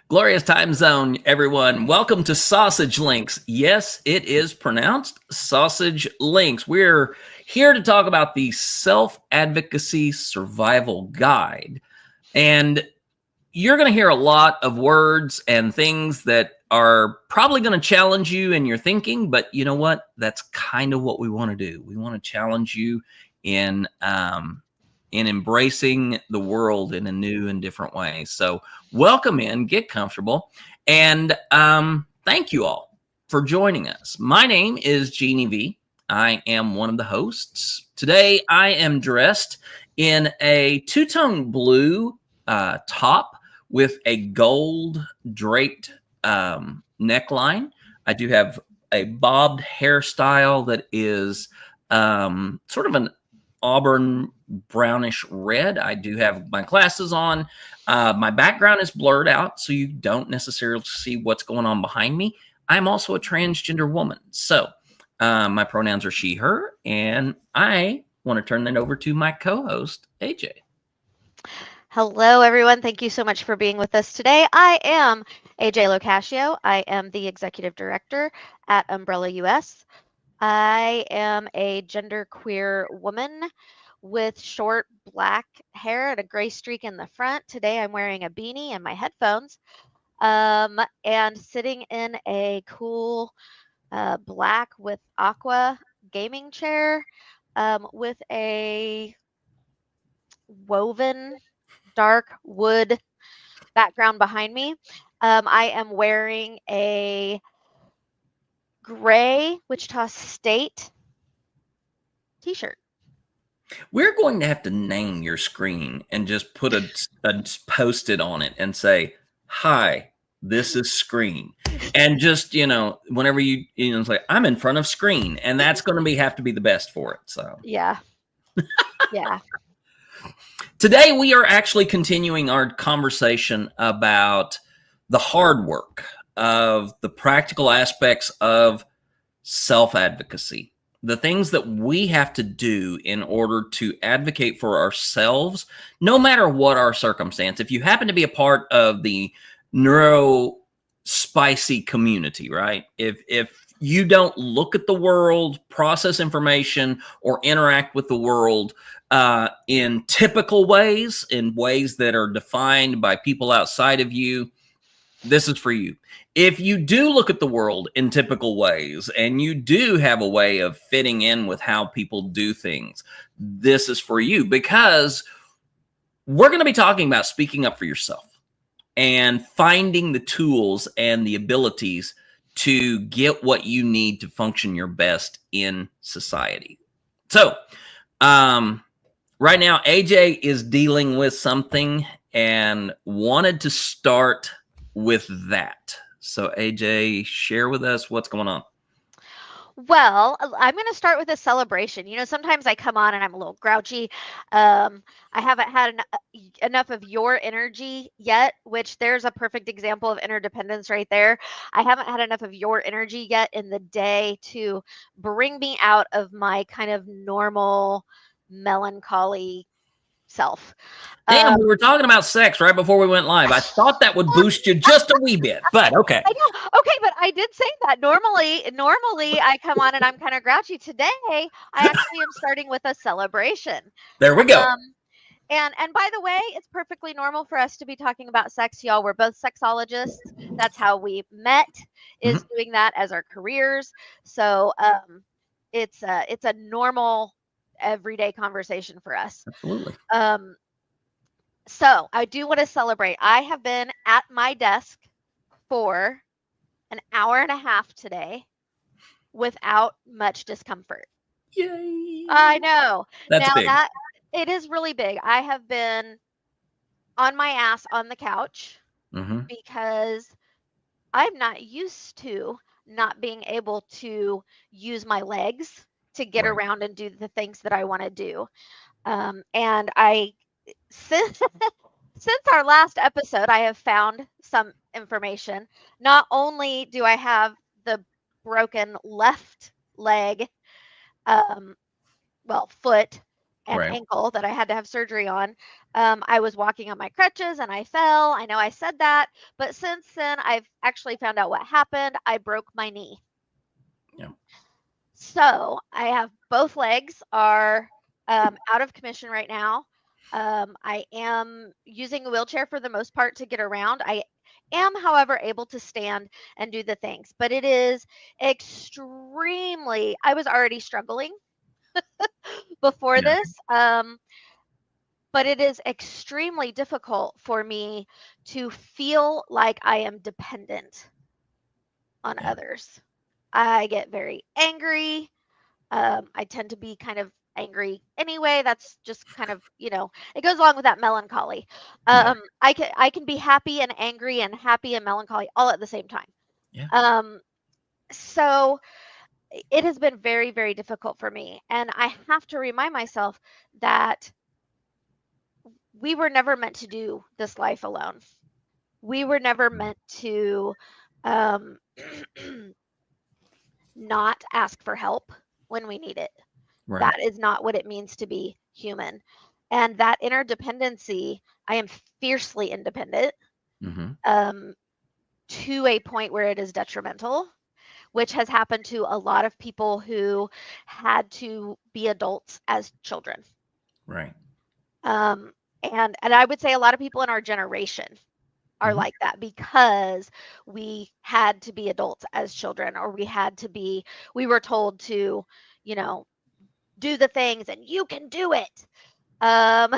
Glorious time zone, everyone. Welcome to Sausage Links. Yes, it is pronounced Sausage Links. We're here to talk about the Self-Advocacy Survival Guide. And you're going to hear a lot of words and things that are probably going to challenge you in your thinking, but you know what? That's kind of what we want to do. We want to challenge you in embracing the world in a new and different way. So welcome in, get comfortable, and thank you all for joining us. My name is Jeannie V. I am one of the hosts. Today I am dressed in a two-tone blue top with a gold draped neckline. I do have a bobbed hairstyle that is sort of an auburn brownish red. I do have my glasses on. My background is blurred out, so you don't necessarily see what's going on behind me. I'm also a transgender woman. So my pronouns are she, her, and I want to turn that over to my co-host, AJ. Hello, everyone. Thank you so much for being with us today. I am AJ Locascio. I am the executive director at Umbrella US. I am a genderqueer woman with short black hair and a gray streak in the front. Today I'm wearing a beanie and my headphones and sitting in a cool black with aqua gaming chair with a woven dark wood background behind me. I am wearing a gray Wichita State t-shirt. We're going to have to name your screen and just put a post-it on it and say, "Hi, this is screen." And just, whenever it's like, I'm in front of screen, and that's going to have to be the best for it. So yeah. Yeah. Today we are actually continuing our conversation about the hard work of the practical aspects of self-advocacy. The things that we have to do in order to advocate for ourselves, no matter what our circumstance. If you happen to be a part of the neuro-spicy community, right? If you don't look at the world, process information, or interact with the world in typical ways, in ways that are defined by people outside of you, this is for you. If you do look at the world in typical ways and you do have a way of fitting in with how people do things, this is for you, because we're going to be talking about speaking up for yourself and finding the tools and the abilities to get what you need to function your best in society. So, right now, AJ is dealing with something and wanted to start with that. So AJ, share with us what's going on. Well, I'm going to start with a celebration. Sometimes I come on and I'm a little grouchy. I haven't had enough of your energy yet, which there's a perfect example of interdependence right there. I haven't had enough of your energy yet in the day to bring me out of my kind of normal melancholy self. Damn, we were talking about sex right before we went live. I thought that would boost you just a wee bit, but okay. I know. Okay, but I did say that. Normally I come on and I'm kind of grouchy. Today, I actually am starting with a celebration. There we go. And by the way, it's perfectly normal for us to be talking about sex, y'all. We're both sexologists. That's how we met, is doing that as our careers. So it's a normal everyday conversation for us. Absolutely. So I do want to celebrate. I have been at my desk for an hour and a half today without much discomfort. Yay. I know. That's big. It is really big. I have been on my ass on the couch because I'm not used to not being able to use my legs to get around and do the things that I want to do. And since our last episode, I have found some information. Not only do I have the broken left leg, foot and Right. ankle that I had to have surgery on. I was walking on my crutches and I fell. I know I said that, but since then I've actually found out what happened. I broke my knee. Yeah. So I have both legs are out of commission right now. I am using a wheelchair for the most part to get around. I am, however, able to stand and do the things, but it is extremely, I was already struggling before Yeah. this, but it is extremely difficult for me to feel like I am dependent on Yeah. others. I get very angry. I tend to be kind of angry anyway. That's just kind of, it goes along with that melancholy. Yeah. I can be happy and angry and happy and melancholy all at the same time. Yeah. So it has been very, very difficult for me. And I have to remind myself that we were never meant to do this life alone. We were never meant to um, not ask for help when we need it. Right. That is not what it means to be human. And that interdependency, I am fiercely independent Mm-hmm. um, to a point where it is detrimental, which has happened to a lot of people who had to be adults as children. Right. Um, and I would say a lot of people in our generation are Mm-hmm. like that because we had to be adults as children, or we were told to, you know, do the things and you can do it. Um,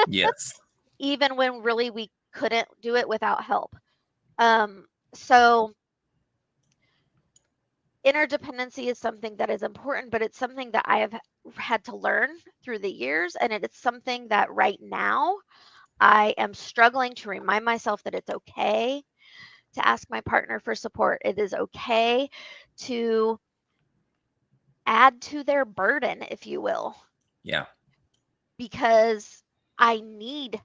Yes. even when really we couldn't do it without help. So interdependency is something that is important, but it's something that I have had to learn through the years. And it is something that right now I am struggling to remind myself that it's okay to ask my partner for support. It is okay to add to their burden, if you will, Yeah. because I need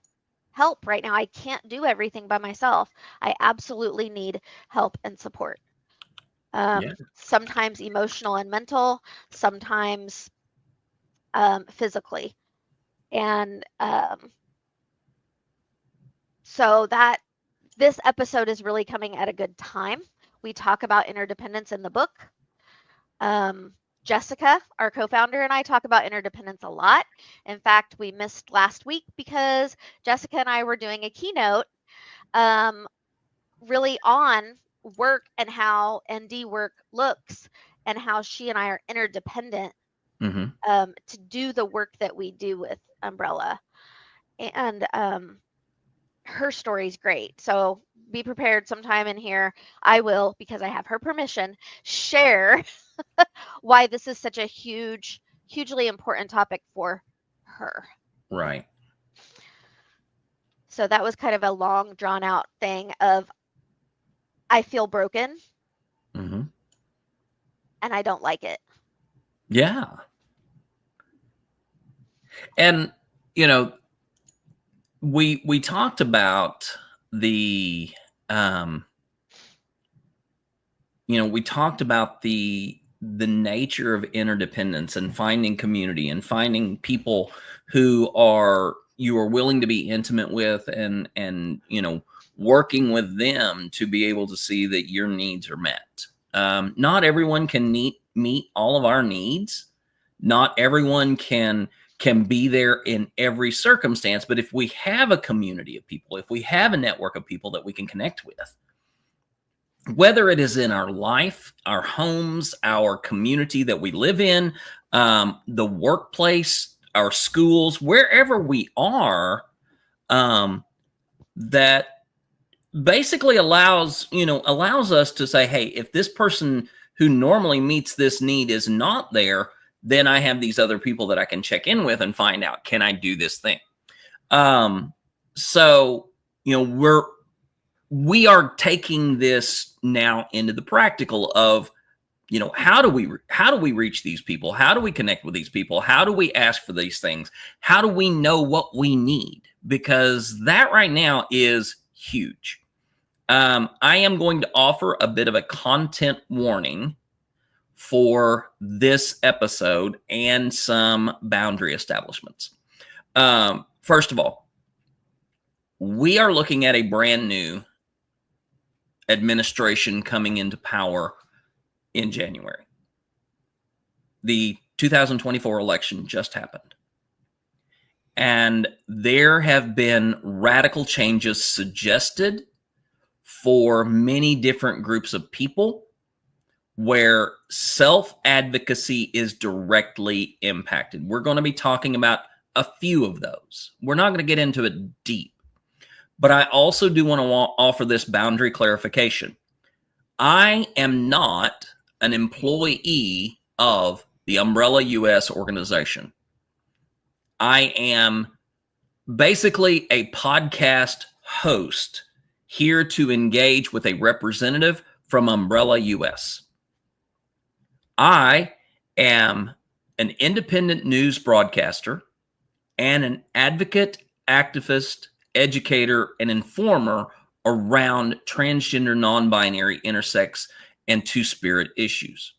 help right now. I can't do everything by myself. I absolutely need help and support. Yeah. Sometimes emotional and mental, sometimes physically. And so that this episode is really coming at a good time. We talk about interdependence in the book. Jessica, our co-founder, and I talk about interdependence a lot. In fact, we missed last week because Jessica and I were doing a keynote um, really on work and how ND work looks and how she and I are interdependent Mm-hmm. to do the work that we do with Umbrella. And her story's great. So be prepared sometime in here. I will, because I have her permission, share why this is such a hugely important topic for her. Right. So that was kind of a long, drawn out thing of I feel broken Mm-hmm. and I don't like it. Yeah. And you know, we talked about the um we talked about the nature of interdependence and finding community and finding people who are you are willing to be intimate with and working with them to be able to see that your needs are met. Not everyone can meet all of our needs. Not everyone can be there in every circumstance, but if we have a community of people, if we have a network of people that we can connect with, whether it is in our life, our homes, our community that we live in, the workplace, our schools, wherever we are, that basically allows us to say, hey, if this person who normally meets this need is not there, then I have these other people that I can check in with and find out, can I do this thing? So we are taking this now into the practical of how do we reach these people, how do we connect with these people, how do we ask for these things, how do we know what we need, because that right now is huge. I am going to offer a bit of a content warning for this episode and some boundary establishments. First of all, we are looking at a brand new administration coming into power in January. The 2024 election just happened. And there have been radical changes suggested for many different groups of people where self-advocacy is directly impacted. We're going to be talking about a few of those. We're not going to get into it deep, but I also do want to offer this boundary clarification. I am not an employee of the Umbrella US organization. I am basically a podcast host here to engage with a representative from Umbrella US. I am an independent news broadcaster and an advocate, activist, educator, and informer around transgender, non-binary, intersex, and two-spirit issues.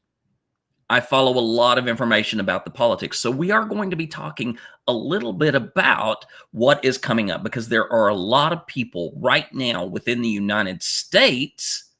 I follow a lot of information about the politics. So we are going to be talking a little bit about what is coming up, because there are a lot of people right now within the United States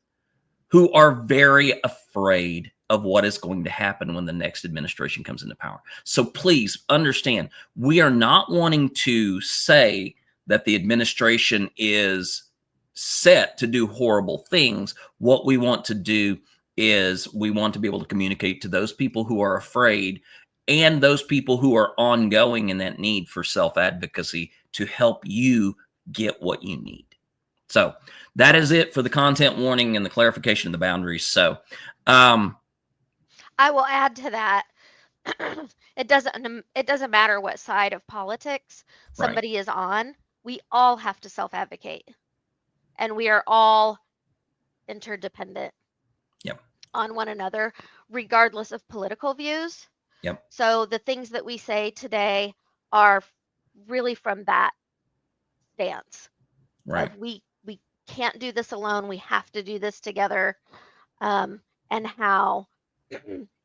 who are very afraid of what is going to happen when the next administration comes into power. So please understand, we are not wanting to say that the administration is set to do horrible things. What we want to do is we want to be able to communicate to those people who are afraid and those people who are ongoing in that need for self-advocacy to help you get what you need. So that is it for the content warning and the clarification of the boundaries. So I will add to that. It doesn't matter what side of politics somebody is on. We all have to self-advocate, and we are all interdependent on one another, regardless of political views. So the things that we say today are really from that stance. We can't do this alone. We have to do this together, and how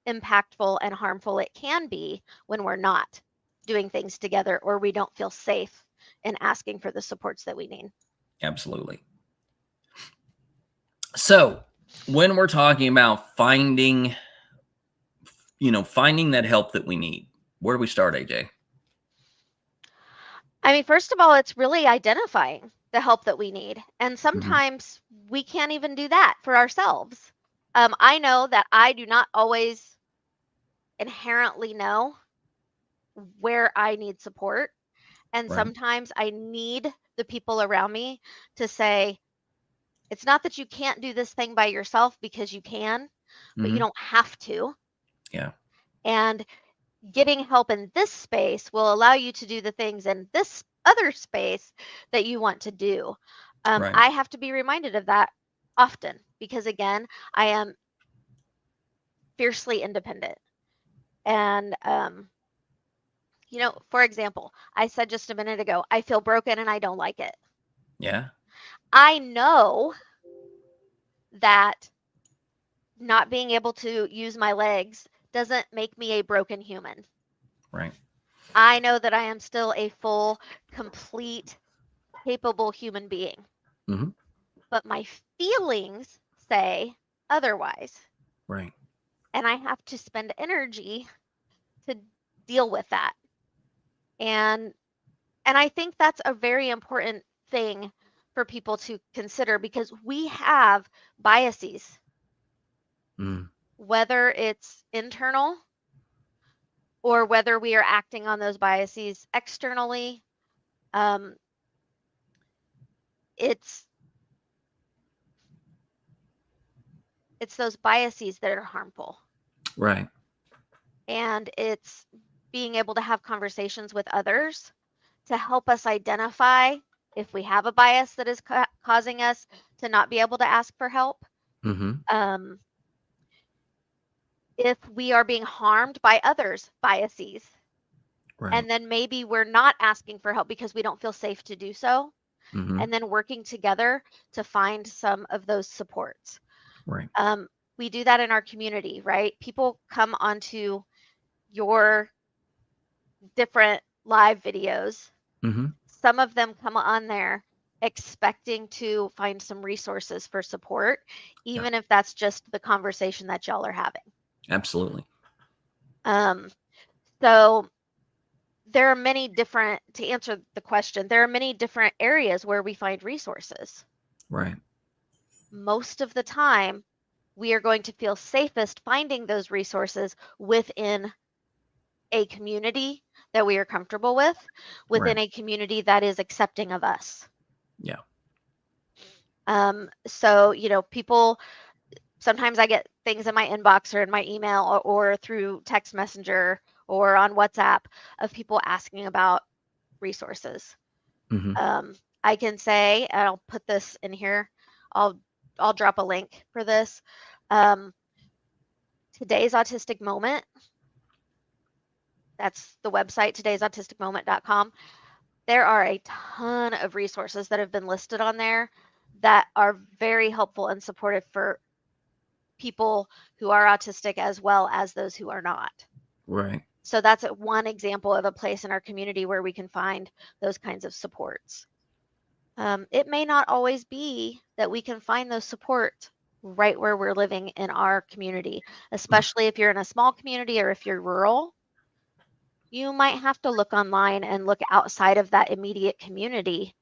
impactful and harmful it can be when we're not doing things together, or we don't feel safe in asking for the supports that we need. Absolutely. So when we're talking about finding that help that we need, where do we start, AJ? I mean, first of all, it's really identifying the help that we need. And sometimes we can't even do that for ourselves. I know that I do not always inherently know where I need support. And sometimes I need the people around me to say, it's not that you can't do this thing by yourself, because you can, but you don't have to. And getting help in this space will allow you to do the things in this other space that you want to do. I have to be reminded of that often, because again, I am fiercely independent. And, for example, I said just a minute ago, I feel broken and I don't like it. I know that not being able to use my legs doesn't make me a broken human. I know that I am still a full, complete, capable human being. But my feelings say otherwise. And I have to spend energy to deal with that. And I think that's a very important thing for people to consider, because we have biases, whether it's internal or whether we are acting on those biases externally. It's those biases that are harmful. And it's being able to have conversations with others to help us identify if we have a bias that is causing us to not be able to ask for help. If we are being harmed by others' biases, and then maybe we're not asking for help because we don't feel safe to do so, and then working together to find some of those supports. we do that in our community, right? People come onto your different live videos. Mm-hmm. Some of them come on there expecting to find some resources for support, even if that's just the conversation that y'all are having. Absolutely. So there are many different, to answer the question, there are many different areas where we find resources. Right. Most of the time, we are going to feel safest finding those resources within a community that we are comfortable with, within Right. a community that is accepting of us. Yeah. So, people, sometimes I get things in my inbox or in my email or through text messenger or on WhatsApp of people asking about resources. Mm-hmm. I can say, and I'll put this in here, I'll drop a link for this. Today's Autistic Moment, that's the website, todaysautisticmoment.com. There are a ton of resources that have been listed on there that are very helpful and supportive for people who are autistic as well as those who are not. Right. So that's one example of a place in our community where we can find those kinds of supports. It may not always be that we can find those support right where we're living in our community, especially if you're in a small community or if you're rural. You might have to look online and look outside of that immediate community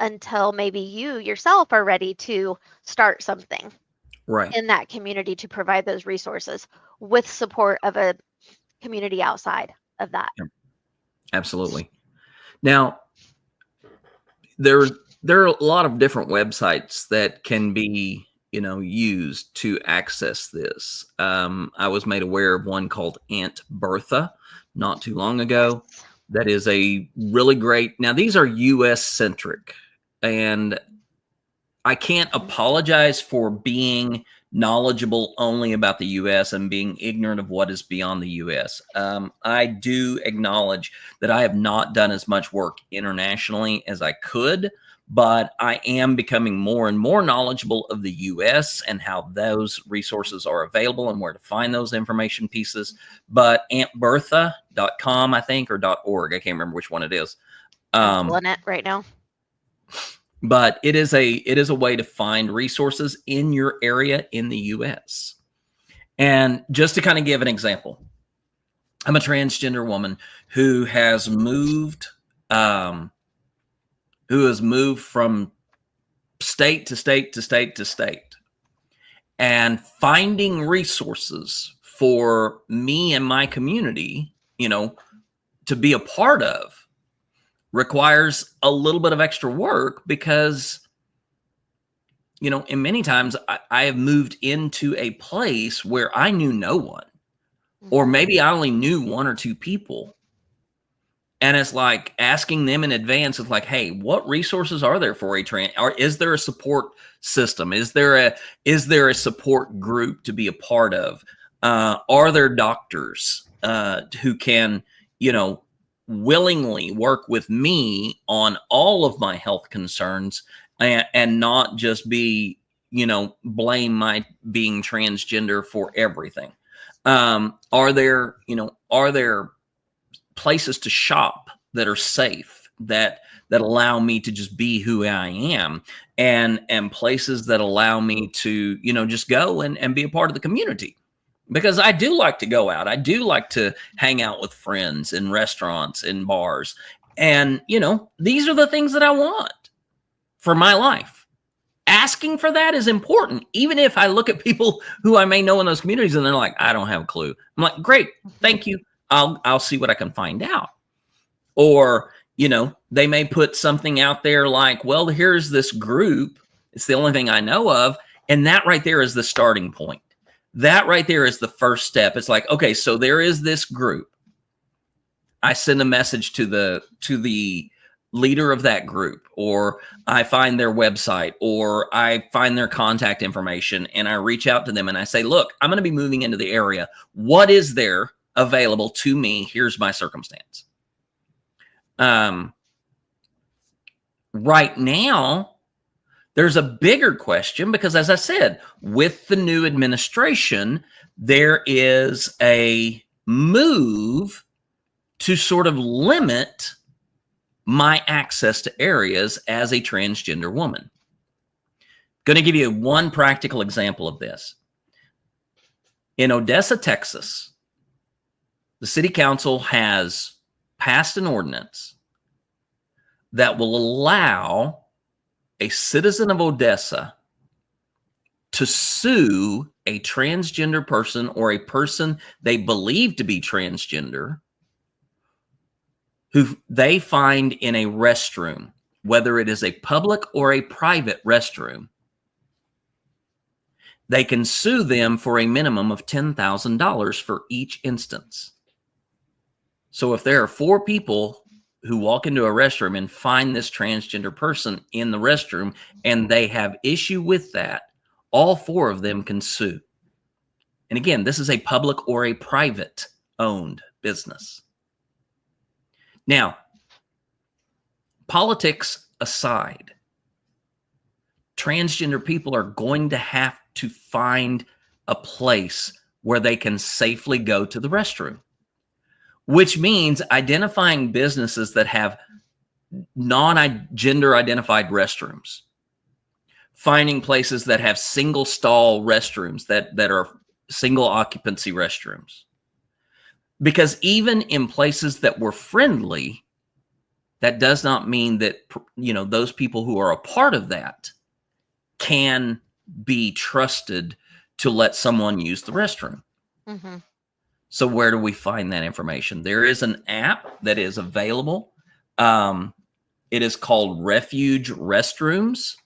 until maybe you yourself are ready to start something Right. in that community to provide those resources with support of a community outside of that. Absolutely. Now, there are a lot of different websites that can be, used to access this. I was made aware of one called Aunt Bertha not too long ago. Yes. That is a really great. Now, these are U.S. centric, and I can't apologize for being knowledgeable only about the U.S. and being ignorant of what is beyond the U.S. I do acknowledge that I have not done as much work internationally as I could, but I am becoming more and more knowledgeable of the U.S. and how those resources are available and where to find those information pieces. But AuntBertha.com, I think, or .org, I can't remember which one it is. I'm pulling it right now. But it is a way to find resources in your area in the U.S. And just to kind of give an example, I'm a transgender woman who has moved from state to state to state to state, and finding resources for me and my community, to be a part of, requires a little bit of extra work because, in many times I have moved into a place where I knew no one, or maybe I only knew one or two people. And it's like asking them in advance of like, hey, what resources are there for or is there a support system? Is there a support group to be a part of? Are there doctors who can, willingly work with me on all of my health concerns and not just be, blame my being transgender for everything? Are there places to shop that are safe, that allow me to just be who I am, and places that allow me to, just go and be a part of the community? Because I do like to go out. I do like to hang out with friends in restaurants and bars. And, these are the things that I want for my life. Asking for that is important. Even if I look at people who I may know in those communities and they're like, I don't have a clue. I'm like, great, thank you. I'll see what I can find out. Or, they may put something out there like, well, here's this group. It's the only thing I know of. And that right there is the starting point. That right there is the first step. It's like, okay, so there is this group. I send a message to the leader of that group, or I find their website, or I find their contact information, and I reach out to them and I say, look, I'm going to be moving into the area. What is there available to me? Here's my circumstance. Right now, There's a bigger question because, as I said, with the new administration, there is a move to sort of limit my access to areas as a transgender woman. Going to give you one practical example of this. In Odessa, Texas, the city council has passed an ordinance that will allow a citizen of Odessa to sue a transgender person or a person they believe to be transgender who they find in a restroom, whether it is a public or a private restroom. They can sue them for a minimum of $10,000 for each instance. So if there are 4 people who walk into a restroom and find this transgender person in the restroom and they have issue with that, all 4 of them can sue. And again, this is a public or a private owned business. Now, politics aside, transgender people are going to have to find a place where they can safely go to the restroom, which means identifying businesses that have non-gender identified restrooms, finding places that have single stall restrooms that are single occupancy restrooms. Because even in places that were friendly, that does not mean that, those people who are a part of that can be trusted to let someone use the restroom. Mm-hmm. So where do we find that information? There is an app that is available. It is called Refuge Restrooms.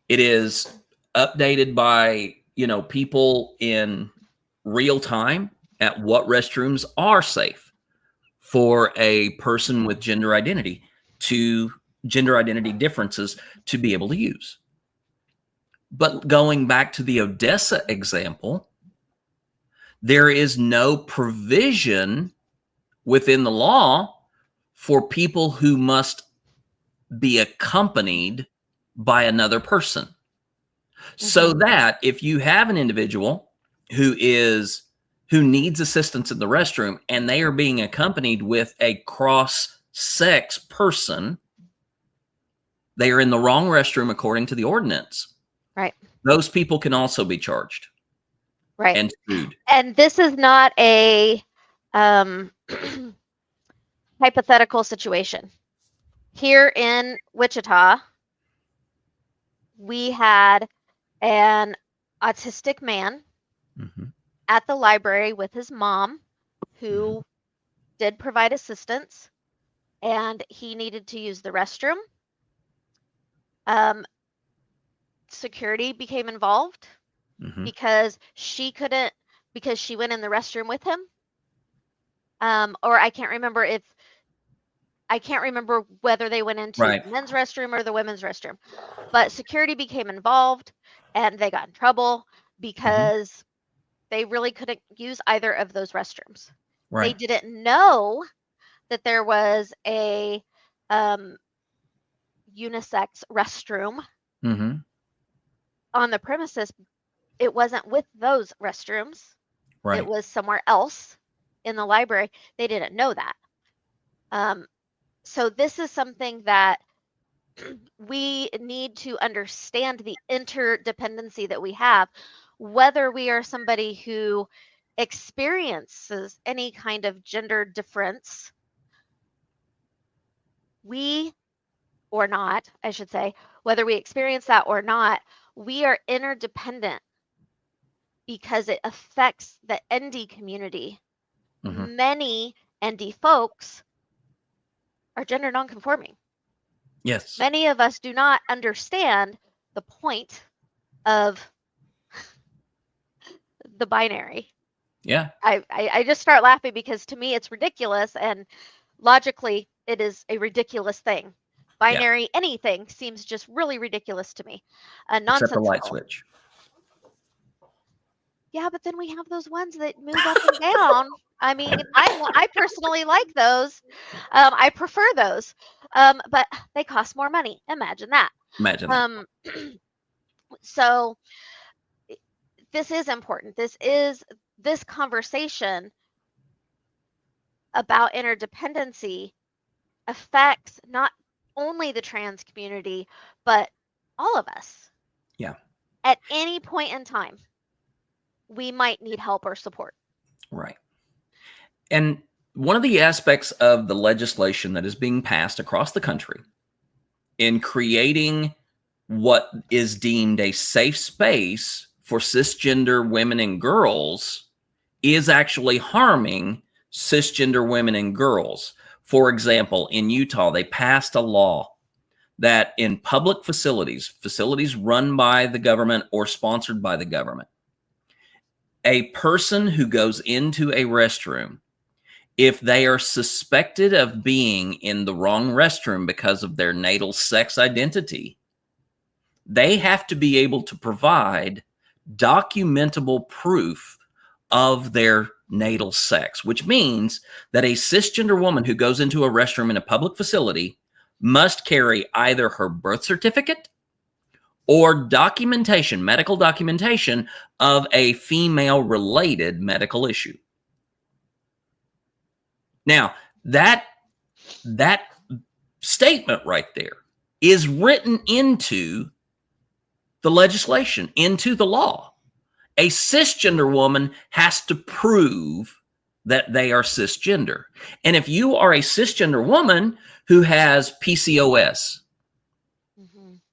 It is updated by, people in real time at what restrooms are safe for a person with gender identity differences to be able to use. But going back to the Odessa example, there is no provision within the law for people who must be accompanied by another person. Mm-hmm. So that if you have an individual who needs assistance in the restroom and they are being accompanied with a cross-sex person, they are in the wrong restroom according to the ordinance. Right. Those people can also be charged. Right. And sued. And this is not a hypothetical situation. Here in Wichita, we had an autistic man at the library with his mom who did provide assistance, and he needed to use the restroom. Security became involved because she couldn't, because she went in the restroom with him. Or I can't remember whether they went into the men's restroom or the women's restroom, but security became involved and they got in trouble because they really couldn't use either of those restrooms. Right. They didn't know that there was a unisex restroom on the premises. It wasn't with those restrooms. Right. It was somewhere else in the library. They didn't know that. So this is something that we need to understand, the interdependency that we have, whether we are somebody who experiences any kind of gender difference, or not, I should say, whether we experience that or not, we are interdependent because it affects the ND community. Many ND folks are gender nonconforming. Yes. Many of us do not understand the point of the binary. Yeah. I just start laughing because to me it's ridiculous, and logically it is a ridiculous thing. Binary anything seems just really ridiculous to me. Nonsensical. Except the light switch. Yeah, but then we have those ones that move up and down. I mean, I personally like those. I prefer those. But they cost more money. Imagine that. Imagine that. So this is important. This conversation about interdependency affects not only the trans community, but all of us. Yeah. At any point in time, we might need help or support. Right. And one of the aspects of the legislation that is being passed across the country in creating what is deemed a safe space for cisgender women and girls is actually harming cisgender women and girls. For example, in Utah, they passed a law that in public facilities run by the government or sponsored by the government, a person who goes into a restroom, if they are suspected of being in the wrong restroom because of their natal sex identity, they have to be able to provide documentable proof of their natal sex, which means that a cisgender woman who goes into a restroom in a public facility must carry either her birth certificate or documentation, medical documentation of a female-related medical issue. Now, that statement right there is written into the legislation, into the law. A cisgender woman has to prove that they are cisgender. And if you are a cisgender woman who has PCOS,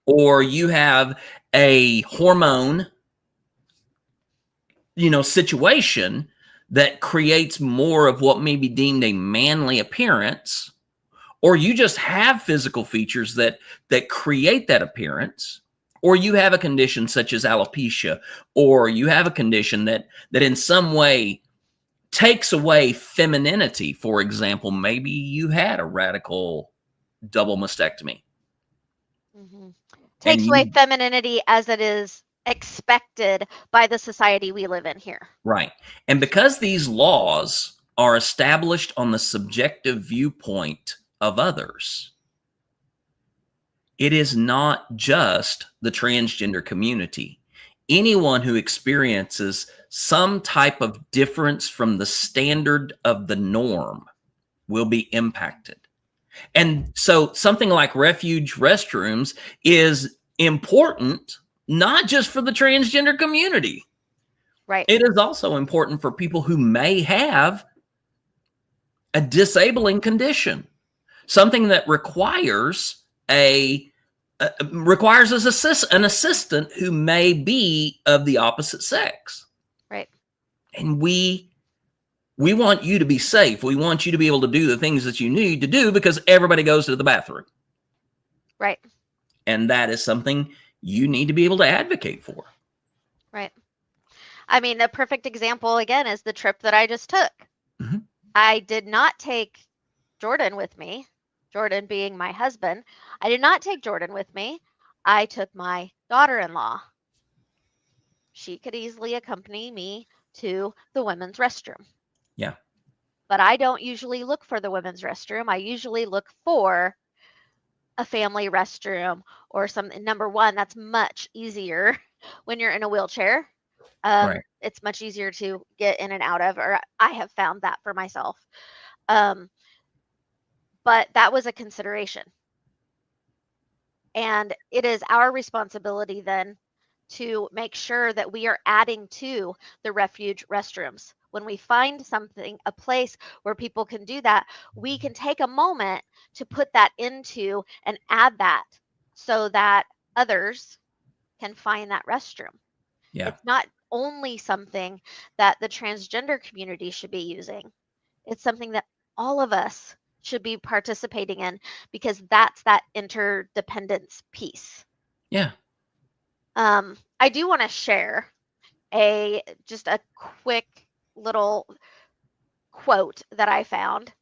or you have a hormone, situation that creates more of what may be deemed a manly appearance, or you just have physical features that create that appearance, or you have a condition such as alopecia, or you have a condition that in some way takes away femininity. For example, maybe you had a radical double mastectomy. Takes away femininity as it is expected by the society we live in here. Right. And because these laws are established on the subjective viewpoint of others, it is not just the transgender community. Anyone who experiences some type of difference from the standard of the norm will be impacted. And so something like refuge restrooms is important, not just for the transgender community. Right. It is also important for people who may have a disabling condition, something that requires an assistant who may be of the opposite sex. Right. And we want you to be safe. We want you to be able to do the things that you need to do because everybody goes to the bathroom. Right. And that is something you need to be able to advocate for. Right. I mean, the perfect example, again, is the trip that I just took. Mm-hmm. I did not take Jordan with me, Jordan being my husband. I did not take Jordan with me. I took my daughter-in-law. She could easily accompany me to the women's restroom. Yeah. But I don't usually look for the women's restroom. I usually look for a family restroom or something. Number one, that's much easier when you're in a wheelchair. Right. It's much easier to get in and out of, or I have found that for myself. But that was a consideration. And it is our responsibility then to make sure that we are adding to the refuge restrooms. When we find something, a place where people can do that, we can take a moment to put that into and add that so that others can find that restroom. Yeah. It's not only something that the transgender community should be using. It's something that all of us should be participating in because that's that interdependence piece. Yeah. I do want to share just a quick little quote that I found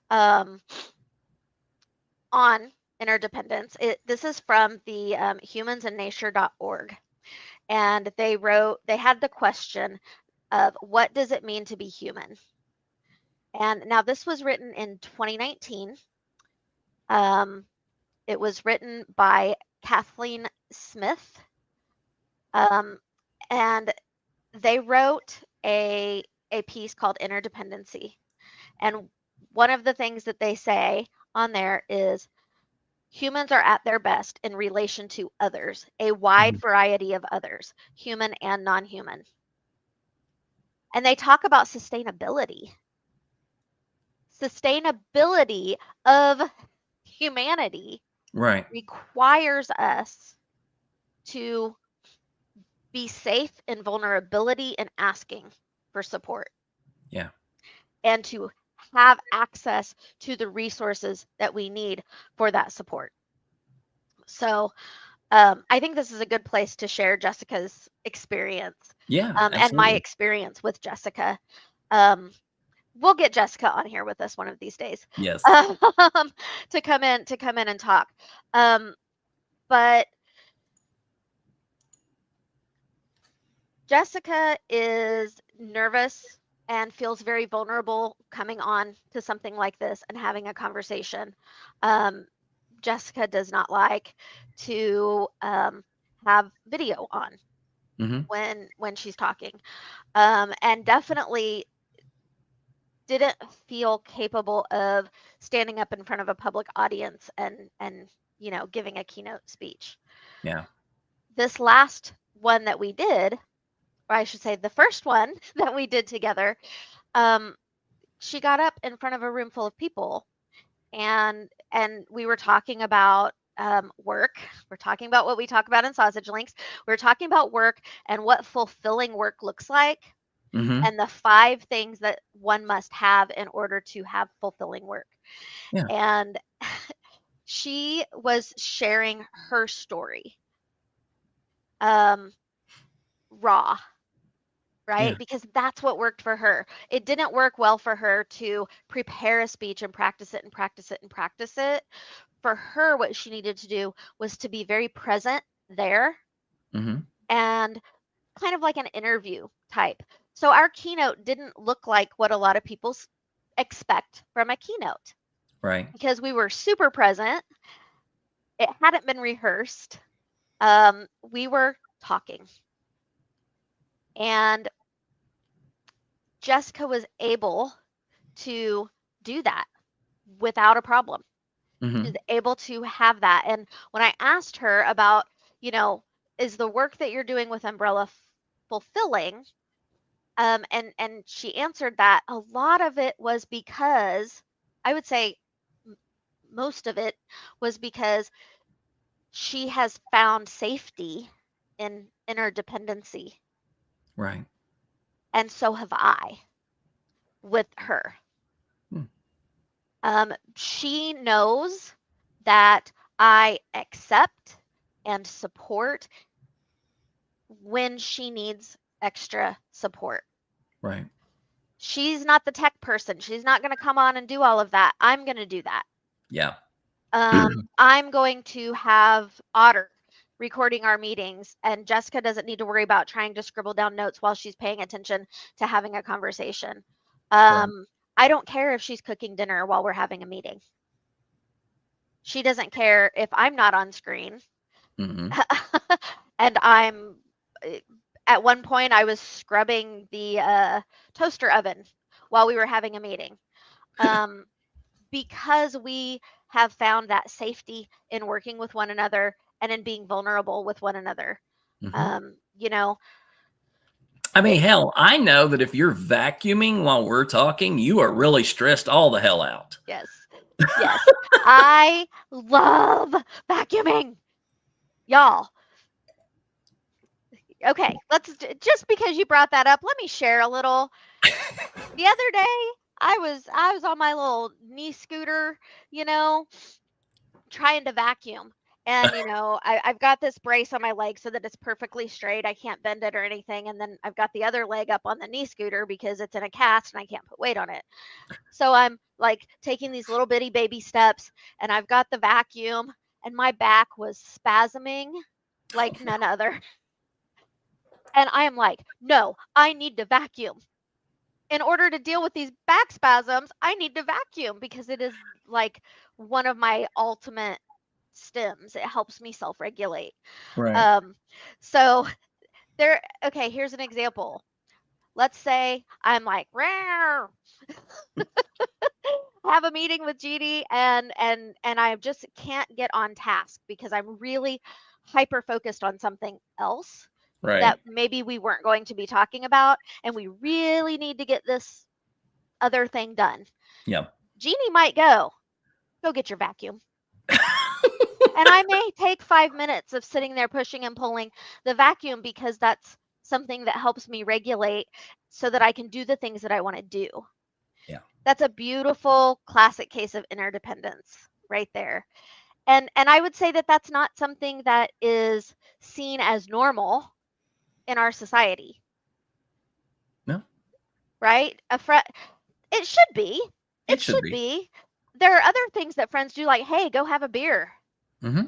on interdependence. This is from the humansandnature.org. And they had the question of what does it mean to be human? And now this was written in 2019. It was written by Kathleen Smith, and they wrote a piece called Interdependency. And one of the things that they say on there is humans are at their best in relation to others, a wide variety of others, human and non-human. And they talk about sustainability. Sustainability of humanity requires us to be safe in vulnerability and asking for support. Yeah. And to have access to the resources that we need for that support. So I think this is a good place to share Jessica's experience. Yeah, and my experience with Jessica. We'll get Jessica on here with us one of these days. Yes. To come in and talk. But Jessica is nervous and feels very vulnerable coming on to something like this and having a conversation. Jessica does not like to have video on when she's talking, and definitely didn't feel capable of standing up in front of a public audience and giving a keynote speech. Yeah. This last one that we did, or I should say the first one that we did together, she got up in front of a room full of people, and we were talking about work. We're talking about what we talk about in Sausage Links. We're talking about work and what fulfilling work looks like, and the 5 things that one must have in order to have fulfilling work. Yeah. And she was sharing her story, raw, right? Yeah. Because that's what worked for her. It didn't work well for her to prepare a speech and practice it and practice it and practice it. For her, what she needed to do was to be very present there, and kind of like an interview type. So our keynote didn't look like what a lot of people expect from a keynote. Right. Because we were super present. It hadn't been rehearsed. We were talking. And Jessica was able to do that without a problem. She's able to have that. And when I asked her about, is the work that you're doing with Umbrella fulfilling? And she answered that a lot of it was because, I would say most of it was because she has found safety in interdependency. Right. And so have I with her. She knows that I accept and support when she needs extra support. Right. She's not the tech person. She's not going to come on and do all of that. I'm going to do that. Yeah. I'm going to have Otter recording our meetings, and Jessica doesn't need to worry about trying to scribble down notes while she's paying attention to having a conversation. I don't care if she's cooking dinner while we're having a meeting. She doesn't care if I'm not on screen. And at one point I was scrubbing the toaster oven while we were having a meeting, because we have found that safety in working with one another and in being vulnerable with one another. I mean, hell, I know that if you're vacuuming while we're talking, you are really stressed all the hell out. Yes. Yes. I love vacuuming, y'all. Okay, just because you brought that up, let me share a little. The other day, I was on my little knee scooter, trying to vacuum. And, I've got this brace on my leg so that it's perfectly straight. I can't bend it or anything. And then I've got the other leg up on the knee scooter because it's in a cast and I can't put weight on it. So I'm like taking these little bitty baby steps, and I've got the vacuum, and my back was spasming like none other. And I am like, no, I need to vacuum. In order to deal with these back spasms, I need to vacuum because it is like one of my ultimate stems. It helps me self-regulate. Right. So okay, here's an example. Let's say I'm like, "Rawr." Have a meeting with Jeannie and I just can't get on task because I'm really hyper focused on something else Right. that maybe we weren't going to be talking about, and we really need to get this other thing done. Yeah. Jeannie might go get your vacuum. And I may take 5 minutes of sitting there pushing and pulling the vacuum because that's something that helps me regulate so that I can do the things that I want to do. Yeah. That's a beautiful classic case of interdependence right there. And I would say that that's not something that is seen as normal in our society. No. Right? It should be. It It should should be. be. There are other things that friends do, like, hey, go have a beer. Mm-hmm.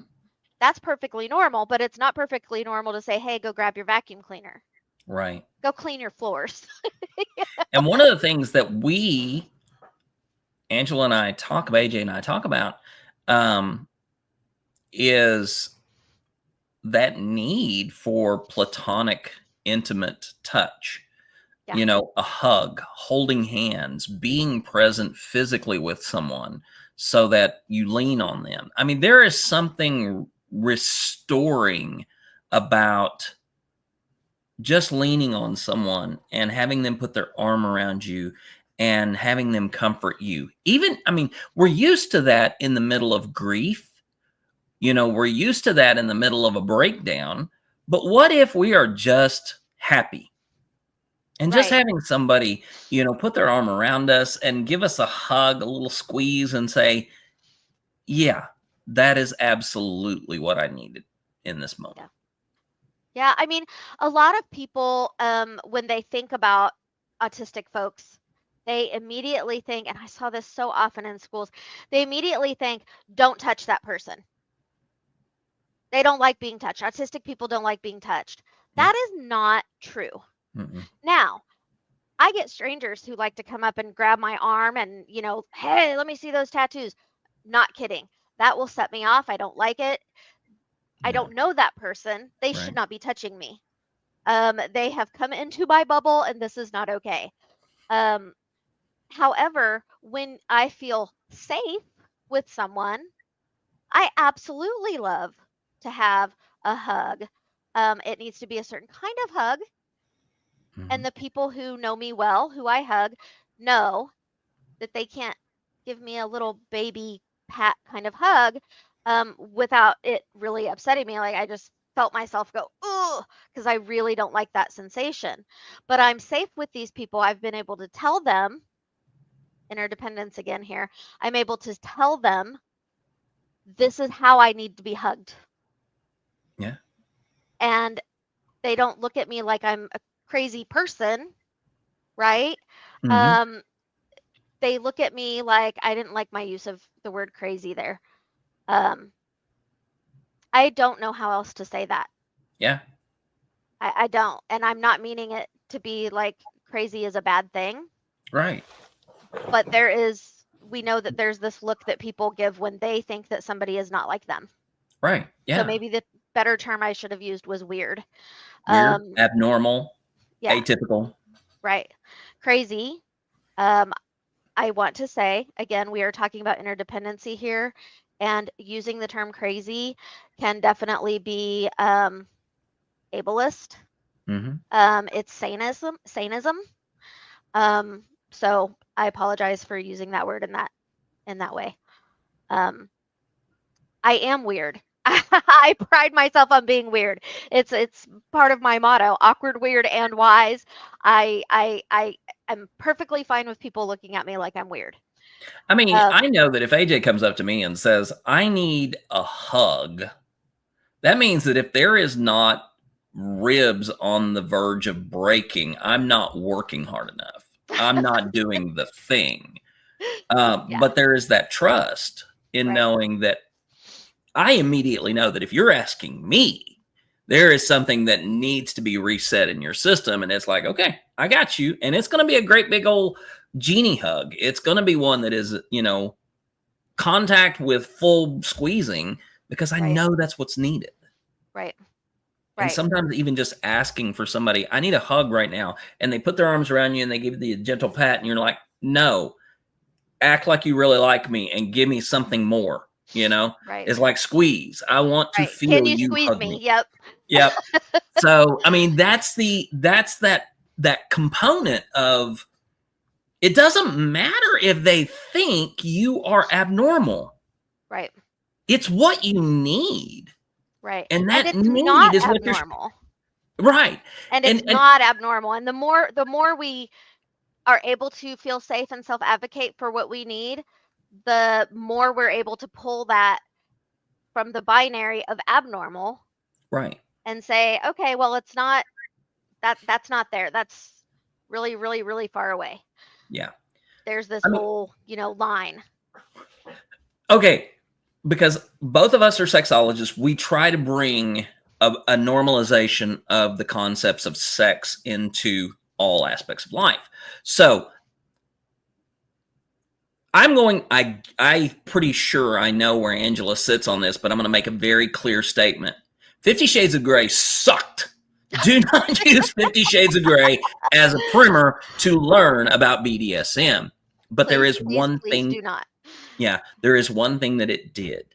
That's perfectly normal, but it's not perfectly normal to say, hey, go grab your vacuum cleaner. Right. Go clean your floors. And one of the things that Angela and I talk about, AJ and I talk about, is that need for platonic, intimate touch. Yeah. You know, a hug, holding hands, being present physically with someone so that you lean on them. I mean, there is something restoring about just leaning on someone and having them put their arm around you and having them comfort you. Even, I mean, we're used to that in the middle of grief. You know, we're used to that in the middle of a breakdown. But what if we are just happy? And just Right. having somebody, you know, put their arm around us and give us a hug, a little squeeze, and say, yeah, that is absolutely what I needed in this moment. Yeah. Yeah. I mean, a lot of people, when they think about autistic folks, they immediately think, and I saw this so often in schools, they immediately think, don't touch that person. They don't like being touched. Autistic people don't like being touched. Yeah. That is not true. Mm-mm. Now, I get strangers who like to come up and grab my arm and, hey, let me see those tattoos. Not kidding. That will set me off. I don't like it. I Yeah. don't know that person. They should Right. not be touching me. They have come into my bubble and this is not okay. However, when I feel safe with someone, I absolutely love to have a hug. It needs to be a certain kind of hug. Mm-hmm. And the people who know me well, who I hug, know that they can't give me a little baby pat kind of hug without it really upsetting me. Like I just felt myself go, oh, because I really don't like that sensation. But I'm safe with these people. I've been able to tell them, interdependence again here, I'm able to tell them this is how I need to be hugged. Yeah. And they don't look at me like I'm a crazy person, right? Mm-hmm. They look at me like I didn't like my use of the word crazy there. Um, I don't know how else to say that. Yeah. I don't. And I'm not meaning it to be like crazy is a bad thing. Right. But we know that there's this look that people give when they think that somebody is not like them. Right. Yeah. So maybe the better term I should have used was weird. Weird, abnormal, Yeah, atypical. right. Crazy. I want to say, again, we are talking about interdependency here, and using the term crazy can definitely be ableist. Mm-hmm. It's sanism. So I apologize for using that word in that way. I am weird. I pride myself on being weird. It's part of my motto: awkward, weird, and wise. I am perfectly fine with people looking at me like I'm weird. I mean, I know that if AJ comes up to me and says, I need a hug, that means that if there is not ribs on the verge of breaking, I'm not working hard enough. I'm not doing the thing. Yeah. But there is that trust in Right. knowing that I immediately know that if you're asking me, there is something that needs to be reset in your system. And it's like, okay, I got you. And it's going to be a great big old genie hug. It's going to be one that is, contact with full squeezing, because I Right. know that's what's needed. Right. And Right. sometimes even just asking for somebody, I need a hug right now. And they put their arms around you and they give you the gentle pat and you're like, no, act like you really like me and give me something more, Right. It's like squeeze. I want to Right. Can feel you you squeeze hug me? me. Yep. Yep. So, I mean, that's that component of, it doesn't matter if they think you are abnormal. Right. It's what you need. Right. And And that it's not need is what you're abnormal. right. And it's And not abnormal. And the more we are able to feel safe and self-advocate for what we need, the more we're able to pull that from the binary of abnormal right. and say, okay, well, it's not that's not there. That's really, really, really far away. Yeah. There's this I mean, whole, line. okay, because both of us are sexologists, we try to bring a normalization of the concepts of sex into all aspects of life. So I'm pretty sure I know where Angela sits on this, but I'm going to make a very clear statement. 50 Shades of Grey sucked. Do not use 50 Shades of Grey as a primer to learn about BDSM. But there Please, is please, one please thing. do not. Yeah, there is one thing that it did,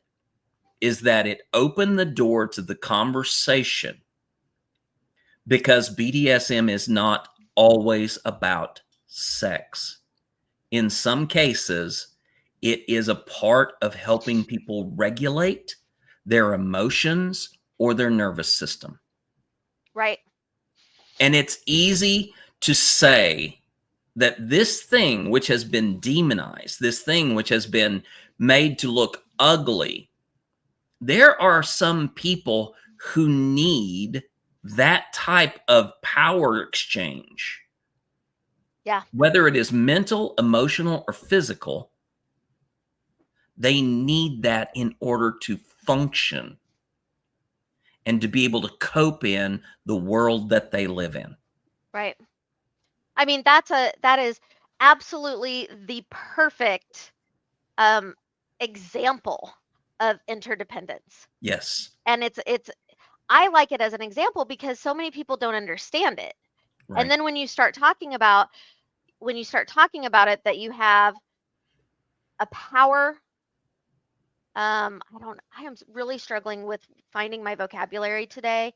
is that it opened the door to the conversation, because BDSM is not always about sex. In some cases, it is a part of helping people regulate their emotions or their nervous system. Right. And it's easy to say that this thing which has been demonized, this thing which has been made to look ugly, there are some people who need that type of power exchange. Yeah. Whether it is mental, emotional, or physical, they need that in order to function and to be able to cope in the world that they live in. Right. I mean, that is absolutely the perfect example of interdependence. Yes. And it's I like it as an example because so many people don't understand it. Right. And then when you start talking about it, that you have a power, I am really struggling with finding my vocabulary today.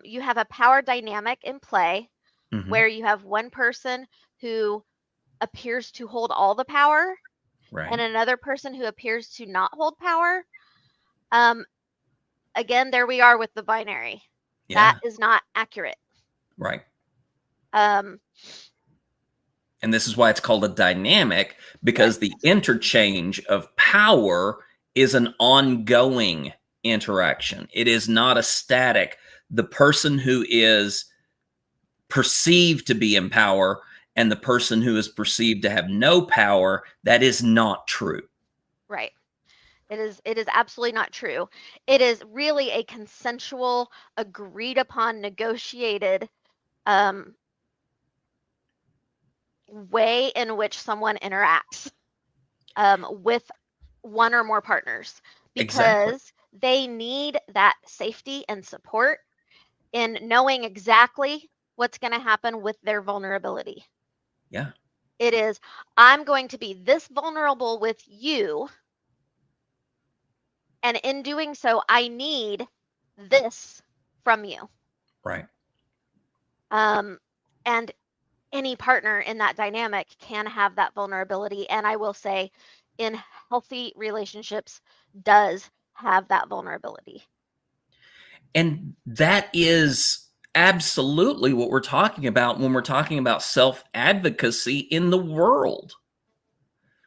You have a power dynamic in play where you have one person who appears to hold all the power Right. and another person who appears to not hold power. Again, there we are with the binary. Yeah. That is not accurate. Right. Um, And this is why it's called a dynamic, because the interchange of power is an ongoing interaction. It is not a static. The person who is perceived to be in power and the person who is perceived to have no power, that is not true. right. It is absolutely not true. It is really a consensual, agreed upon, negotiated way in which someone interacts with one or more partners, because Exactly. they need that safety and support in knowing exactly what's going to happen with their vulnerability. Yeah. It is, I'm going to be this vulnerable with you, and in doing so, I need this from you. Right. And any partner in that dynamic can have that vulnerability. And I will say, in healthy relationships, does have that vulnerability. And that is absolutely what we're talking about when we're talking about self-advocacy in the world.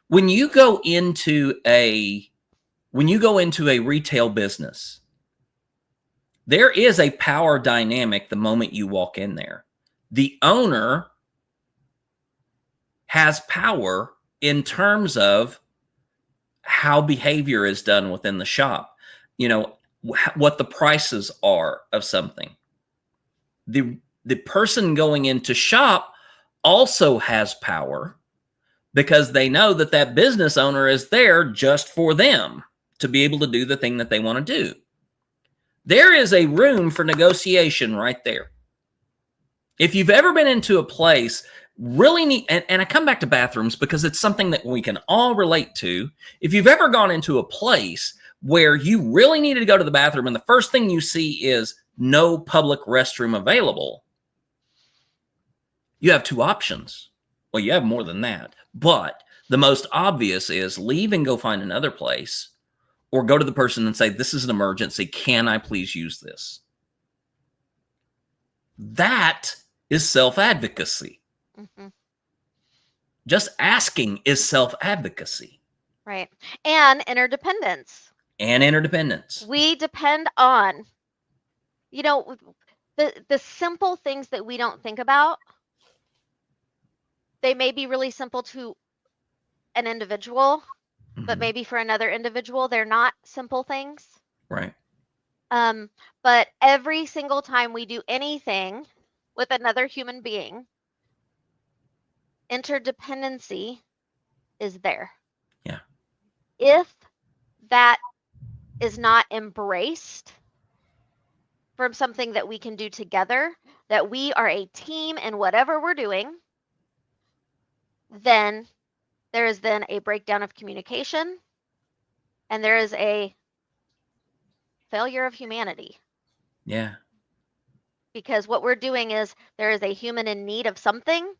When you go into a retail business, there is a power dynamic the moment you walk in there. The owner has power in terms of how behavior is done within the shop, what the prices are of something. The person going into shop also has power because they know that business owner is there just for them to be able to do the thing that they want to do. There is a room for negotiation right there. If you've ever been into a place, really neat, and I come back to bathrooms because it's something that we can all relate to. If you've ever gone into a place where you really needed to go to the bathroom and the first thing you see is no public restroom available, you have two options. Well, you have more than that, but the most obvious is leave and go find another place, or go to the person and say, this is an emergency. Can I please use this? That is self-advocacy. Mm-hmm. Just asking is self-advocacy. Right. And interdependence. And interdependence. We depend on, the simple things that we don't think about. They may be really simple to an individual, but maybe for another individual, they're not simple things. Right. But every single time we do anything with another human being, interdependency is there. Yeah. If that is not embraced from something that we can do together, that we are a team in whatever we're doing, then there is then a breakdown of communication, and there is a failure of humanity. Yeah. Because what we're doing is there is a human in need of something,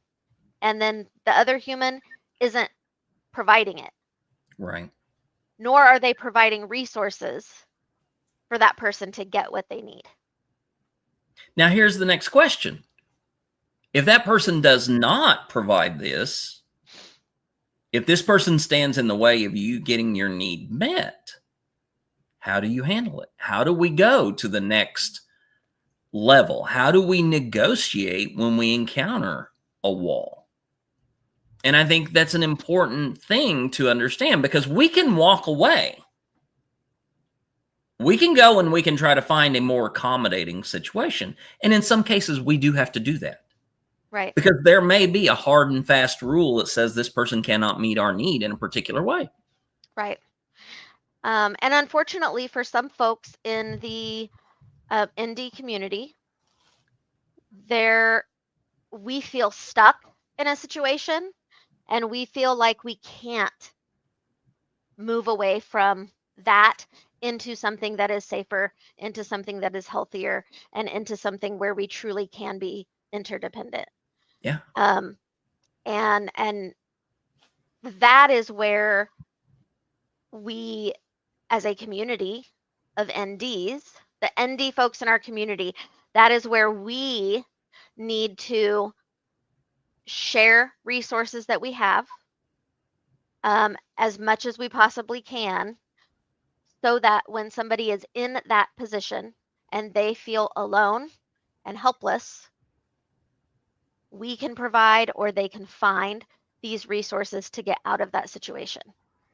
and then the other human isn't providing it. Right. Nor are they providing resources for that person to get what they need. Now, here's the next question. If that person does not provide this, if this person stands in the way of you getting your need met, how do you handle it? How do we go to the next level? How do we negotiate when we encounter a wall? And I think that's an important thing to understand, because we can walk away. We can go and we can try to find a more accommodating situation. And in some cases, we do have to do that. Right. Because there may be a hard and fast rule that says this person cannot meet our need in a particular way. Right. And unfortunately, for some folks in the ND community, we feel stuck in a situation, and we feel like we can't move away from that into something that is safer, into something that is healthier, and into something where we truly can be interdependent. Yeah. And that is where we, as a community of NDs, the ND folks in our community, that is where we need to share resources that we have as much as we possibly can, so that when somebody is in that position and they feel alone and helpless, we can provide, or they can find these resources to get out of that situation.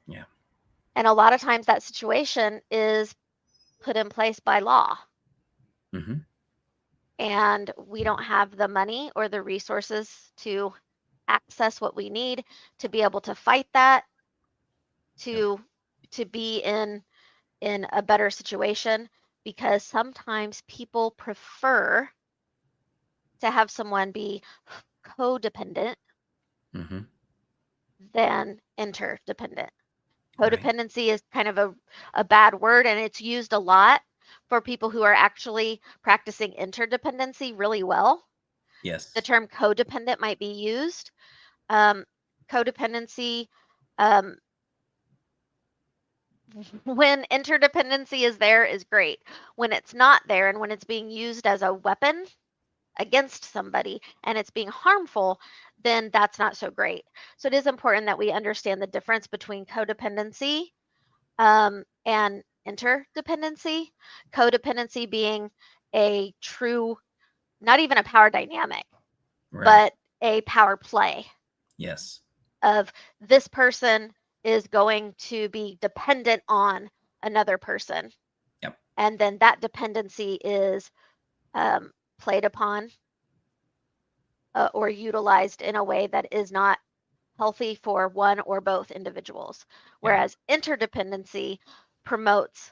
Yeah. And a lot of times that situation is put in place by law. Mm-hmm. And we don't have the money or the resources to access what we need to be able to fight that, to be in a better situation, because sometimes people prefer to have someone be codependent Mm-hmm. than interdependent. Right. Codependency is kind of a bad word, and it's used a lot for people who are actually practicing interdependency really well. Yes. The term codependent might be used. Codependency, when interdependency is there, is great. When it's not there, and when it's being used as a weapon against somebody and it's being harmful, then that's not so great. So it is important that we understand the difference between codependency and interdependency. Codependency being a true, not even a power dynamic, Right. but a power play. Yes. Of this person is going to be dependent on another person. Yep. And then that dependency is played upon or utilized in a way that is not healthy for one or both individuals. Whereas interdependency, promotes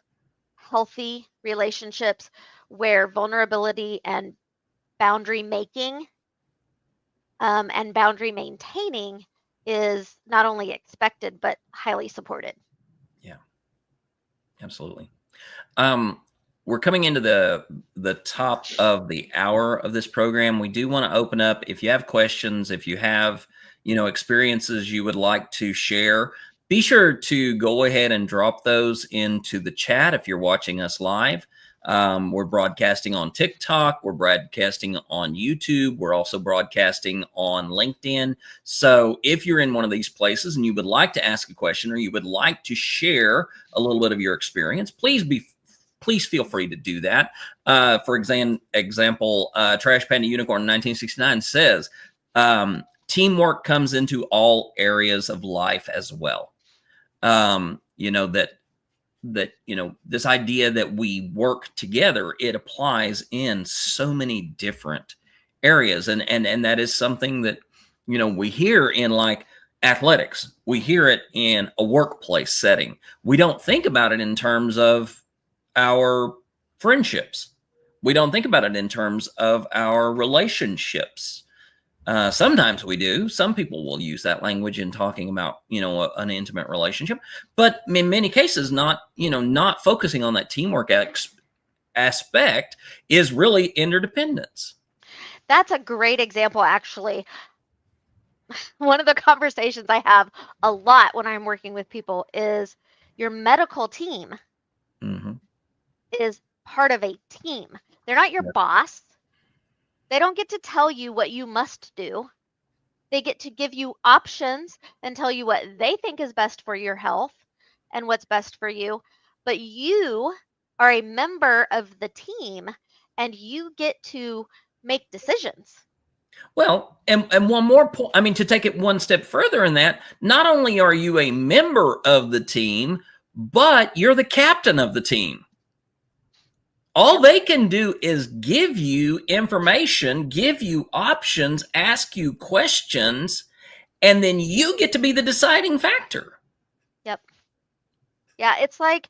healthy relationships where vulnerability and boundary making and boundary maintaining is not only expected, but highly supported. Yeah, absolutely. We're coming into the top of the hour of this program. We do want to open up, if you have questions, if you have, experiences you would like to share, be sure to go ahead and drop those into the chat if you're watching us live. We're broadcasting on TikTok. We're broadcasting on YouTube. We're also broadcasting on LinkedIn. So if you're in one of these places and you would like to ask a question or you would like to share a little bit of your experience, please feel free to do that. For example, Trash Panda Unicorn 1969 says, teamwork comes into all areas of life as well. This idea that we work together, it applies in so many different areas. And that is something that, we hear in like athletics. We hear it in a workplace setting. We don't think about it in terms of our friendships. We don't think about it in terms of our relationships. Sometimes we do. Some people will use that language in talking about, an intimate relationship, but in many cases, not focusing on that teamwork aspect is really interdependence. That's a great example, actually. One of the conversations I have a lot when I'm working with people is your medical team is part of a team. They're not your boss. They don't get to tell you what you must do. They get to give you options and tell you what they think is best for your health and what's best for you. But you are a member of the team and you get to make decisions. Well, and one more point, I mean, to take it one step further in that, not only are you a member of the team, but you're the captain of the team. All they can do is give you information, give you options, ask you questions, and then you get to be the deciding factor. Yep. Yeah, it's like,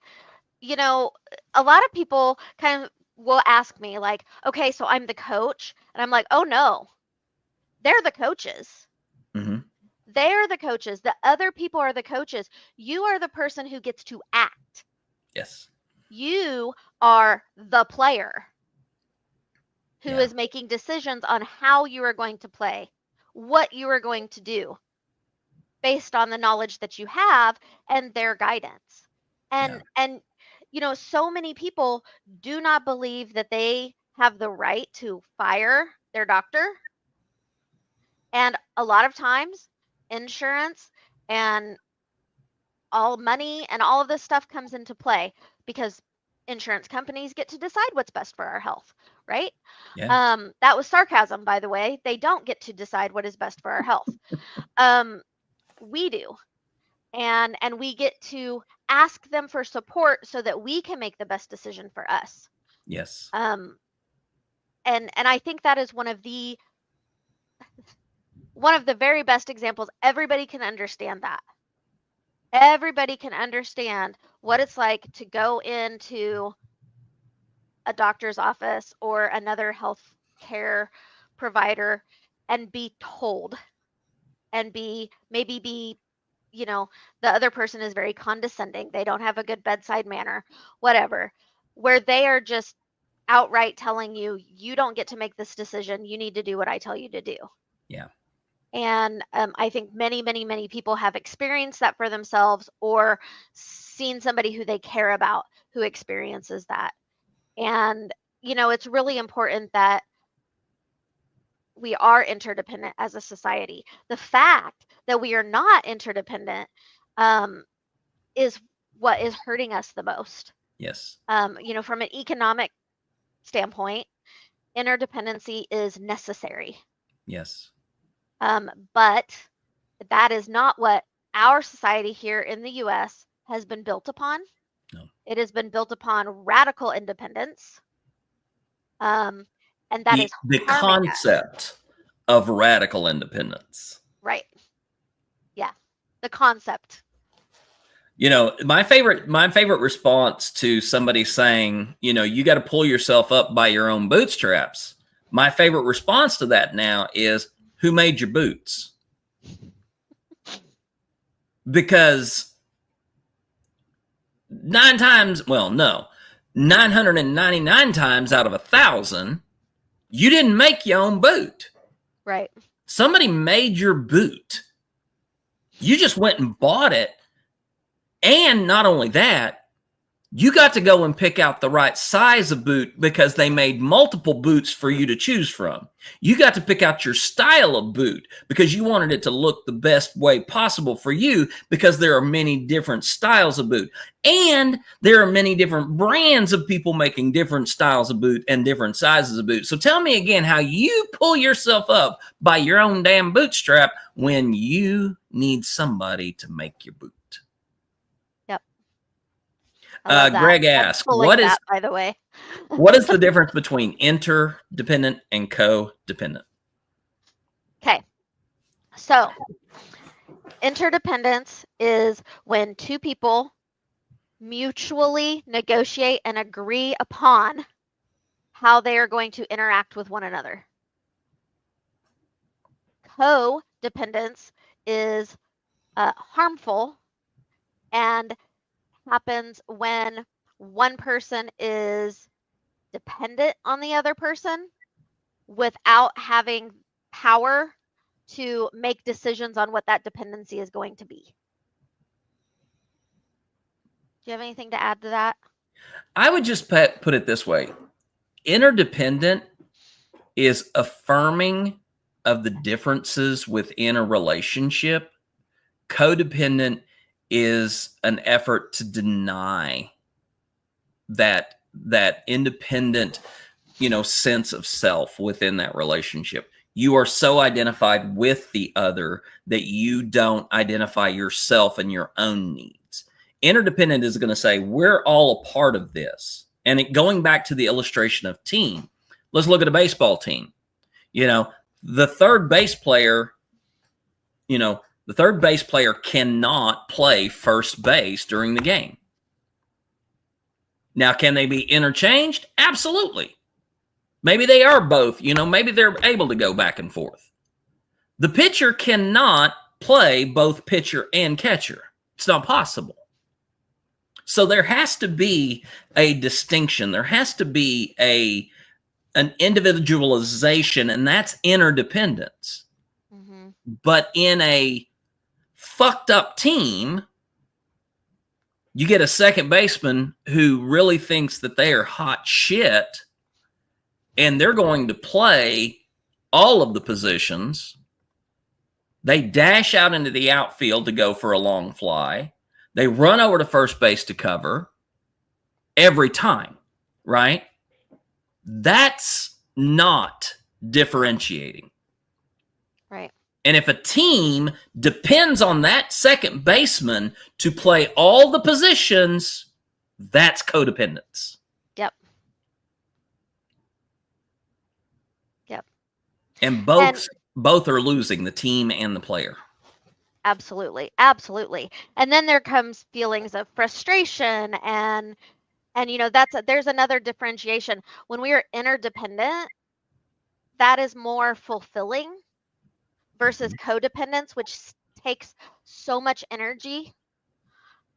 a lot of people kind of will ask me like, okay, so I'm the coach. And I'm like, oh no, they're the coaches. They're the coaches. The other people are the coaches. You are the person who gets to act. Yes. You are the player who is making decisions on how you are going to play, what you are going to do based on the knowledge that you have and their guidance. And so many people do not believe that they have the right to fire their doctor. And a lot of times insurance and all money and all of this stuff comes into play because insurance companies get to decide what's best for our health, right? Yeah. That was sarcasm, by the way. They don't get to decide what is best for our health. We do. And we get to ask them for support so that we can make the best decision for us. Yes. And I think that is one of the very best examples. Everybody can understand that. Everybody can understand what it's like to go into a doctor's office or another health care provider and be told and maybe be the other person is very condescending, they don't have a good bedside manner, whatever, where they are just outright telling you, you don't get to make this decision, you need to do what I tell you to do. Yeah. And I think many, many, many people have experienced that for themselves or seen somebody who they care about who experiences that. And, it's really important that we are interdependent as a society. The fact that we are not interdependent is what is hurting us the most. Yes. From an economic standpoint, interdependency is necessary. Yes. But that is not what our society here in the US has been built upon. No. It has been built upon radical independence. And that is the concept of radical independence. Right. Yeah. The concept. You know, my favorite response to somebody saying, you know, you got to pull yourself up by your own bootstraps. My favorite response to that now is, who made your boots? Because 999 times out of 1,000, you didn't make your own boot. Right. Somebody made your boot. You just went and bought it. And not only that, you got to go and pick out the right size of boot because they made multiple boots for you to choose from. You got to pick out your style of boot because you wanted it to look the best way possible for you, because there are many different styles of boot. And there are many different brands of people making different styles of boot and different sizes of boot. So tell me again how you pull yourself up by your own damn bootstrap when you need somebody to make your boot. Greg asks, what is, by the way, what is the difference between interdependent and codependent? Okay. So interdependence is when two people mutually negotiate and agree upon how they are going to interact with one another. Codependence is harmful and happens when one person is dependent on the other person without having power to make decisions on what that dependency is going to be. Do you have anything to add to that? I would just put it this way. Interdependent is affirming of the differences within a relationship. Codependent is an effort to deny that independent, you know, sense of self within that relationship. You are so identified with the other that you don't identify yourself and your own needs. Interdependent is going to say, we're all a part of this. And going back to the illustration of team, let's look at a baseball team. You know, the third base player cannot play first base during the game. Now, can they be interchanged? Absolutely. Maybe they are both, you know, maybe they're able to go back and forth. The pitcher cannot play both pitcher and catcher. It's not possible. So there has to be a distinction. There has to be an individualization, and that's interdependence. Mm-hmm. But in a fucked up team, you get a second baseman who really thinks that they are hot shit, and they're going to play all of the positions. They dash out into the outfield to go for a long fly. They run over to first base to cover every time, right? That's not differentiating. Right. And if a team depends on that second baseman to play all the positions, that's codependence. Yep. And both are losing, the team and the player. Absolutely. Absolutely. And then there comes feelings of frustration and you know, there's another differentiation. When we are interdependent, that is more fulfilling versus codependence, which takes so much energy.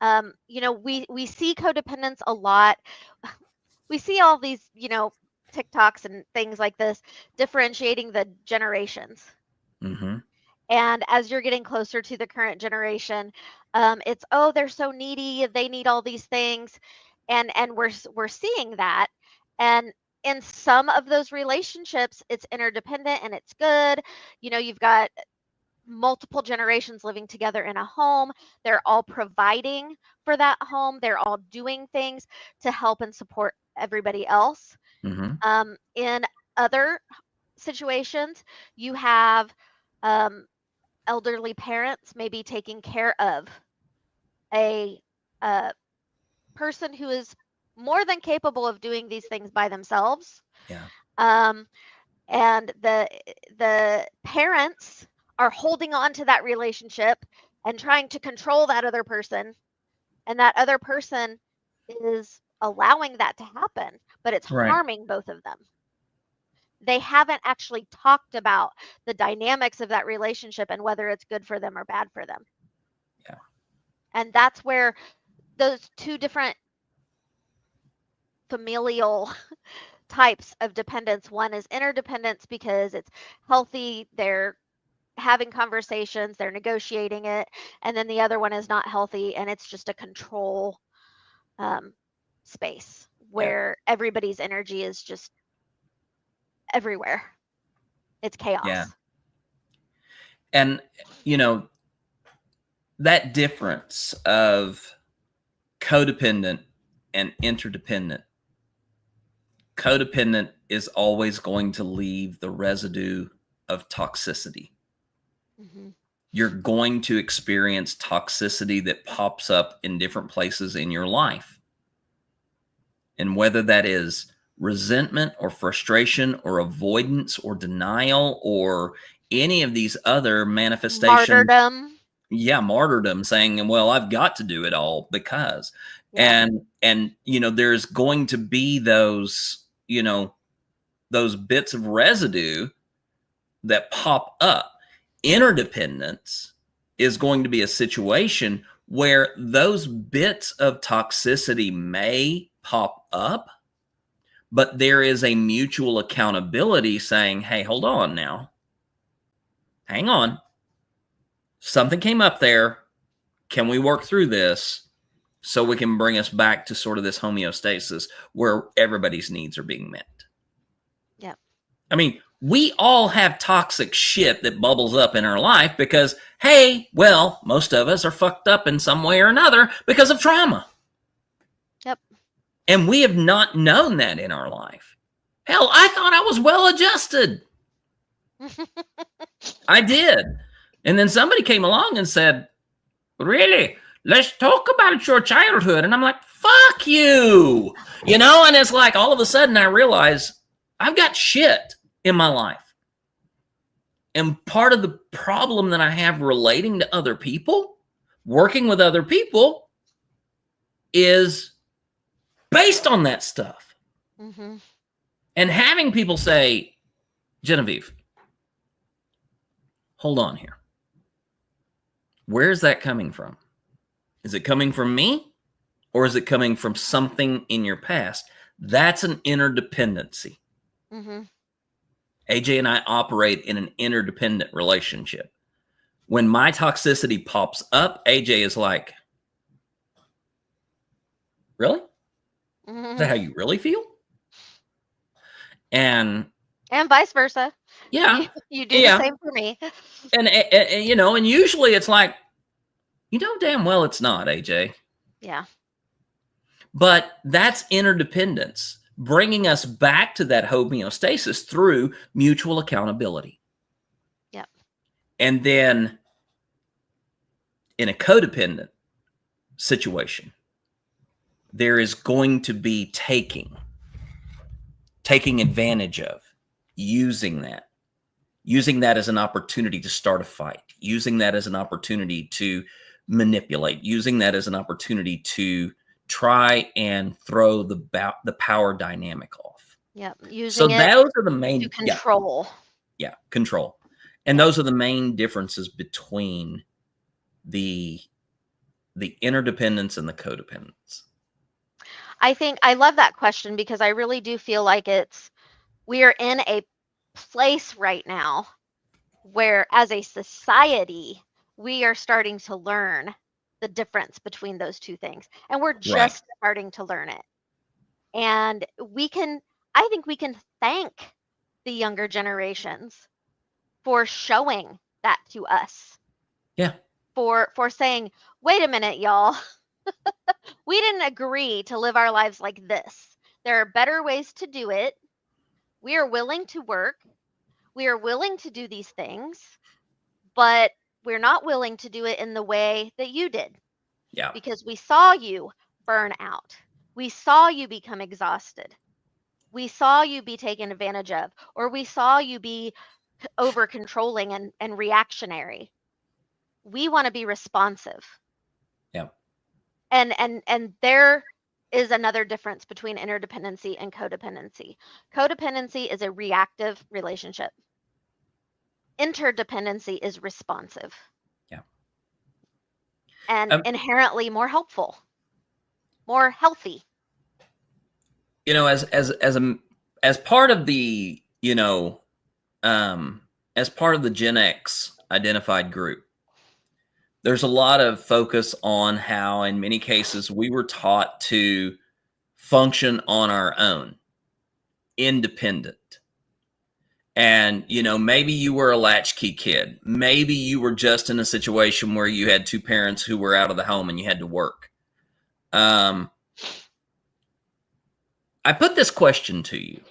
You know, we see codependence a lot. We see all these, you know, TikToks and things like this differentiating the generations. Mm-hmm. And as you're getting closer to the current generation, it's, oh, they're so needy. They need all these things. And we're seeing that. And in some of those relationships, it's interdependent and it's good. You know, you've got multiple generations living together in a home. They're all providing for that home. They're all doing things to help and support everybody else. Mm-hmm. In other situations, you have elderly parents maybe taking care of a person who is more than capable of doing these things by themselves. Yeah. And the parents are holding on to that relationship and trying to control that other person and that other person is allowing that to happen, but it's Right. harming both of them. They haven't actually talked about the dynamics of that relationship and whether it's good for them or bad for them. Yeah. And that's where those two different familial types of dependence. One is interdependence because it's healthy, they're having conversations, they're negotiating it, and then the other one is not healthy and it's just a control space where everybody's energy is just everywhere. It's chaos. Yeah. And, that difference of codependent and interdependent, codependent is always going to leave the residue of toxicity. Mm-hmm. You're going to experience toxicity that pops up in different places in your life. And whether that is resentment or frustration or avoidance or denial or any of these other manifestations. Martyrdom. Yeah, martyrdom, saying, well, I've got to do it all because. Yeah. And there's going to be those bits of residue that pop up. Interdependence is going to be a situation where those bits of toxicity may pop up, but there is a mutual accountability saying, hey, hold on now. Hang on. Something came up there. Can we work through this so we can bring us back to sort of this homeostasis where everybody's needs are being met? Yep. I mean, we all have toxic shit that bubbles up in our life because, hey, well, most of us are fucked up in some way or another because of trauma. Yep. And we have not known that in our life. Hell, I thought I was well adjusted. I did. And then somebody came along and said, really? Let's talk about your childhood. And I'm like, fuck you. And it's like all of a sudden I realize I've got shit in my life. And part of the problem that I have relating to other people, working with other people, is based on that stuff. Mm-hmm. And having people say, Genevieve, hold on here. Where is that coming from? Is it coming from me? Or is it coming from something in your past? That's an interdependency. Mm-hmm. AJ and I operate in an interdependent relationship. When my toxicity pops up, AJ is like, really? Mm-hmm. Is that how you really feel? And vice versa. Yeah. You do the same for me. And usually it's like, damn well it's not, AJ. Yeah. But that's interdependence, bringing us back to that homeostasis through mutual accountability. Yep. And then in a codependent situation, there is going to be taking advantage of, using that as an opportunity to start a fight, using that as an opportunity to manipulate, using that as an opportunity to try and throw the power dynamic off. Yep. Using so those are the main to control. Yeah, control. And those are the main differences between the interdependence and the codependence. I love that question because I really do feel like we are in a place right now where as a society, we are starting to learn the difference between those two things. And we're just starting to learn it. And I think we can thank the younger generations for showing that to us. Yeah. For saying, wait a minute, y'all. We didn't agree to live our lives like this. There are better ways to do it. We are willing to work. We are willing to do these things, but we're not willing to do it in the way that you did. Yeah. Because we saw you burn out. We saw you become exhausted. We saw you be taken advantage of, or we saw you be over controlling and reactionary. We want to be responsive. Yeah. And there is another difference between interdependency and codependency. Codependency is a reactive relationship. Interdependency is responsive. Yeah. And inherently more helpful, more healthy. You know, as part of the, you know, as part of the Gen X identified group, there's a lot of focus on how, in many cases, we were taught to function on our own, independent. And, you know, maybe you were a latchkey kid. Maybe you were just in a situation where you had two parents who were out of the home and you had to work. I put this question to you,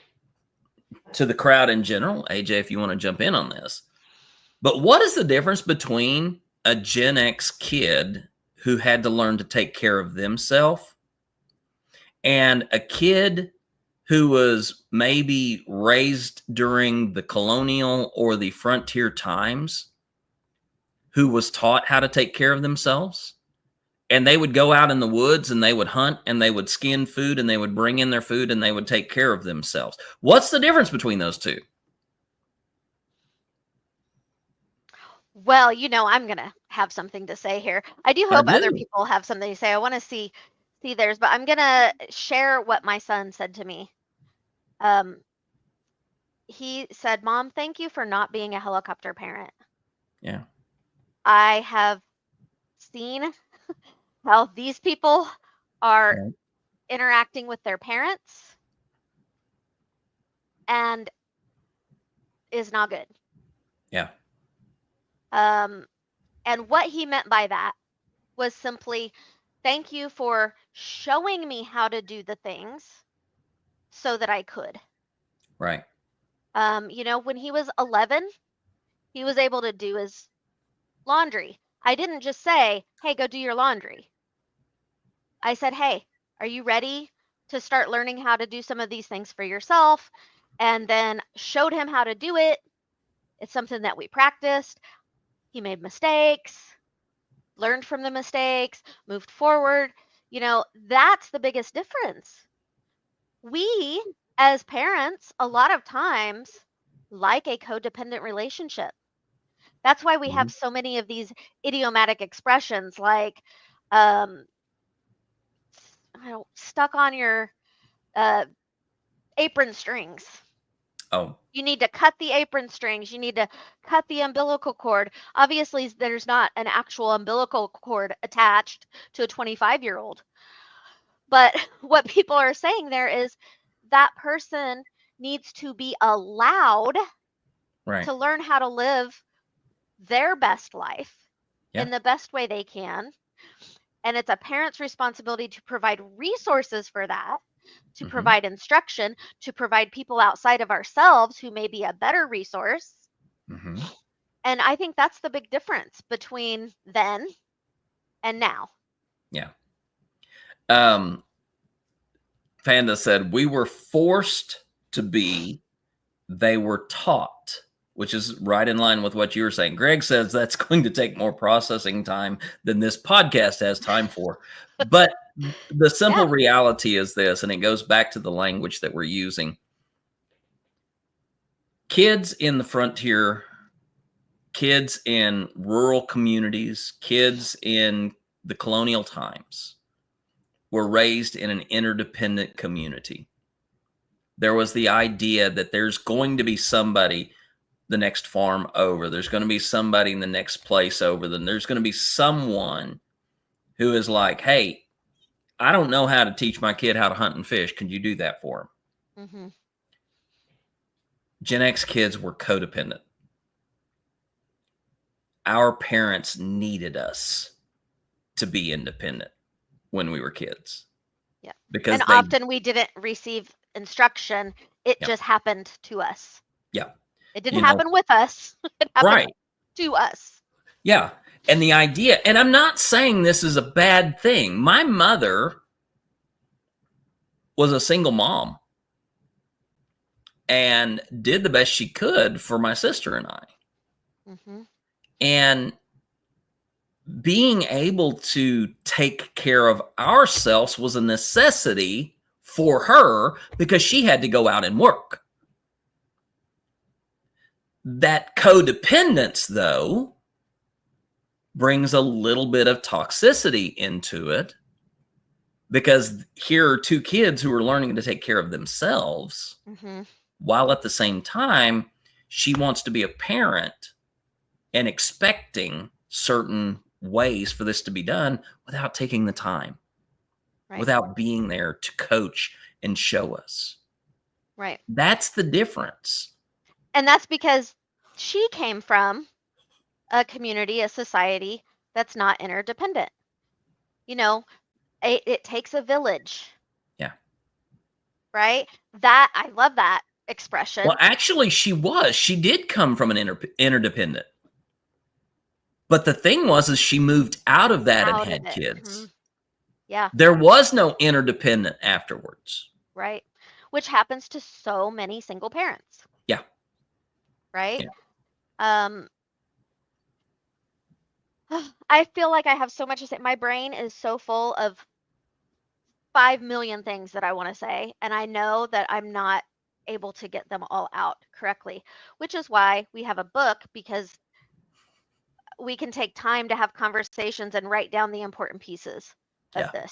to the crowd in general. AJ, if you want to jump in on this. But what is the difference between a Gen X kid who had to learn to take care of themselves and a kid who was maybe raised during the colonial or the frontier times, who was taught how to take care of themselves? And they would go out in the woods and they would hunt and they would skin food and they would bring in their food and they would take care of themselves. What's the difference between those two? Well, you know, I'm going to have something to say here. I do hope other people have something to say. I want to see theirs, but I'm going to share what my son said to me. He said, "Mom, thank you for not being a helicopter parent." Yeah. I have seen how these people are interacting with their parents and is not good. Yeah. And what he meant by that was simply, thank you for showing me how to do the things so that I could. Right. You know, when he was 11, he was able to do his laundry. I didn't just say, hey, go do your laundry. I said, hey, are you ready to start learning how to do some of these things for yourself? And then showed him how to do it. It's something that we practiced. He made mistakes, learned from the mistakes, moved forward. You know, that's the biggest difference. We, as parents, a lot of times like a codependent relationship. That's why we have so many of these idiomatic expressions like stuck on your apron strings. Oh. You need to cut the apron strings. You need to cut the umbilical cord. Obviously, there's not an actual umbilical cord attached to a 25-year-old. But what people are saying there is that person needs to be allowed to learn how to live their best life in the best way they can. And it's a parent's responsibility to provide resources for that, to provide instruction, to provide people outside of ourselves who may be a better resource. And I think that's the big difference between then and now. Yeah. Panda said, we were forced to be, they were taught, which is right in line with what you were saying. Greg says that's going to take more processing time than this podcast has time for. But the simple reality is this, and it goes back to the language that we're using. Kids in the frontier, kids in rural communities, kids in the colonial times were raised in an interdependent community. There was the idea that there's going to be somebody the next farm over. There's going to be somebody in the next place over. Then there's going to be someone who is like, hey, I don't know how to teach my kid how to hunt and fish. Can you do that for him? Gen X kids were codependent. Our parents needed us to be independent when we were kids. Yeah. Because often we didn't receive instruction. It just happened to us. Yeah. It didn't happen with us. It happened to us. Yeah. And the idea, and I'm not saying this is a bad thing. My mother was a single mom and did the best she could for my sister and I. And being able to take care of ourselves was a necessity for her because she had to go out and work. That codependence, though, brings a little bit of toxicity into it, because here are two kids who are learning to take care of themselves, while at the same time, she wants to be a parent and expecting certain ways for this to be done without taking the time, without being there to coach and show us. Right. That's the difference. And that's because she came from a community, a society that's not interdependent. You know, it takes a village. Yeah. Right? That, I love that expression. Well, actually, she did come from an interdependent. But the thing was, is she moved out of that and had kids. Yeah. There was no interdependent afterwards. Right. Which happens to so many single parents. Yeah. Right? Yeah. I feel like I have so much to say. My brain is so full of 5 million things that I want to say, and I know that I'm not able to get them all out correctly, which is why we have a book, because we can take time to have conversations and write down the important pieces of this.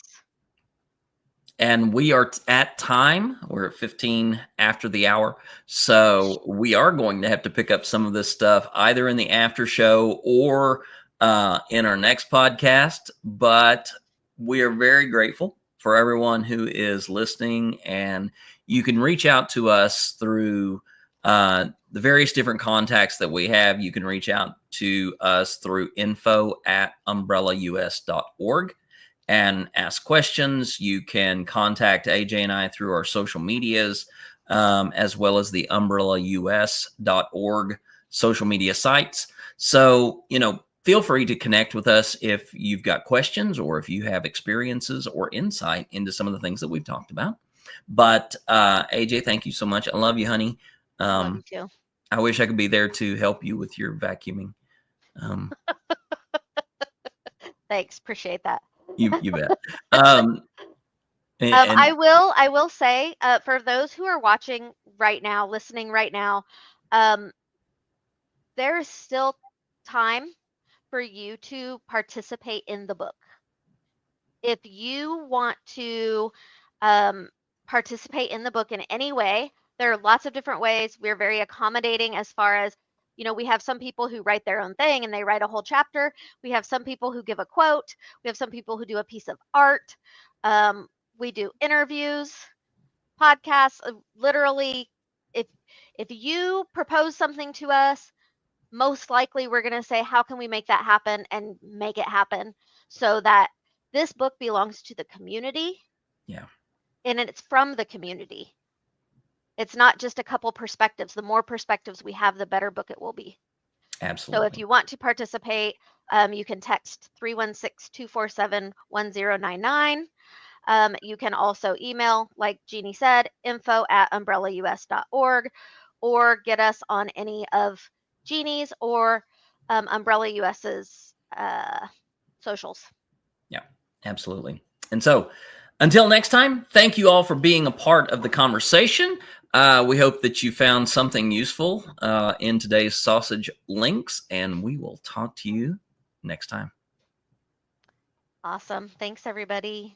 And we are at time. We're at 15 after the hour. So we are going to have to pick up some of this stuff either in the after show or in our next podcast. But we are very grateful for everyone who is listening. And you can reach out to us through the various different contacts that we have. You can reach out to us through info@umbrellaus.org. and ask questions. You can contact AJ and I through our social medias, as well as the umbrellaus.org social media sites. So, feel free to connect with us if you've got questions or if you have experiences or insight into some of the things that we've talked about. But AJ, thank you so much. I love you, honey. Love you too. I wish I could be there to help you with your vacuuming. Thanks. Appreciate that. You bet. I will say, for those who are watching right now, listening right now, there's still time for you to participate in the book. If you want to participate in the book in any way, there are lots of different ways. We're very accommodating as far as, we have some people who write their own thing and they write a whole chapter. We have some people who give a quote. We have some people who do a piece of art. We do interviews, podcasts. Literally, if you propose something to us, most likely we're going to say, how can we make that happen, and make it happen so that this book belongs to the community. Yeah. And it's from the community. It's not just a couple perspectives. The more perspectives we have, the better book it will be. Absolutely. So if you want to participate, you can text 316-247-1099. You can also email, like Jeannie said, info@umbrellaus.org, or get us on any of Jeannie's or Umbrella US's socials. Yeah, absolutely. And so until next time, thank you all for being a part of the conversation. We hope that you found something useful in today's sausage links, and we will talk to you next time. Awesome. Thanks, everybody.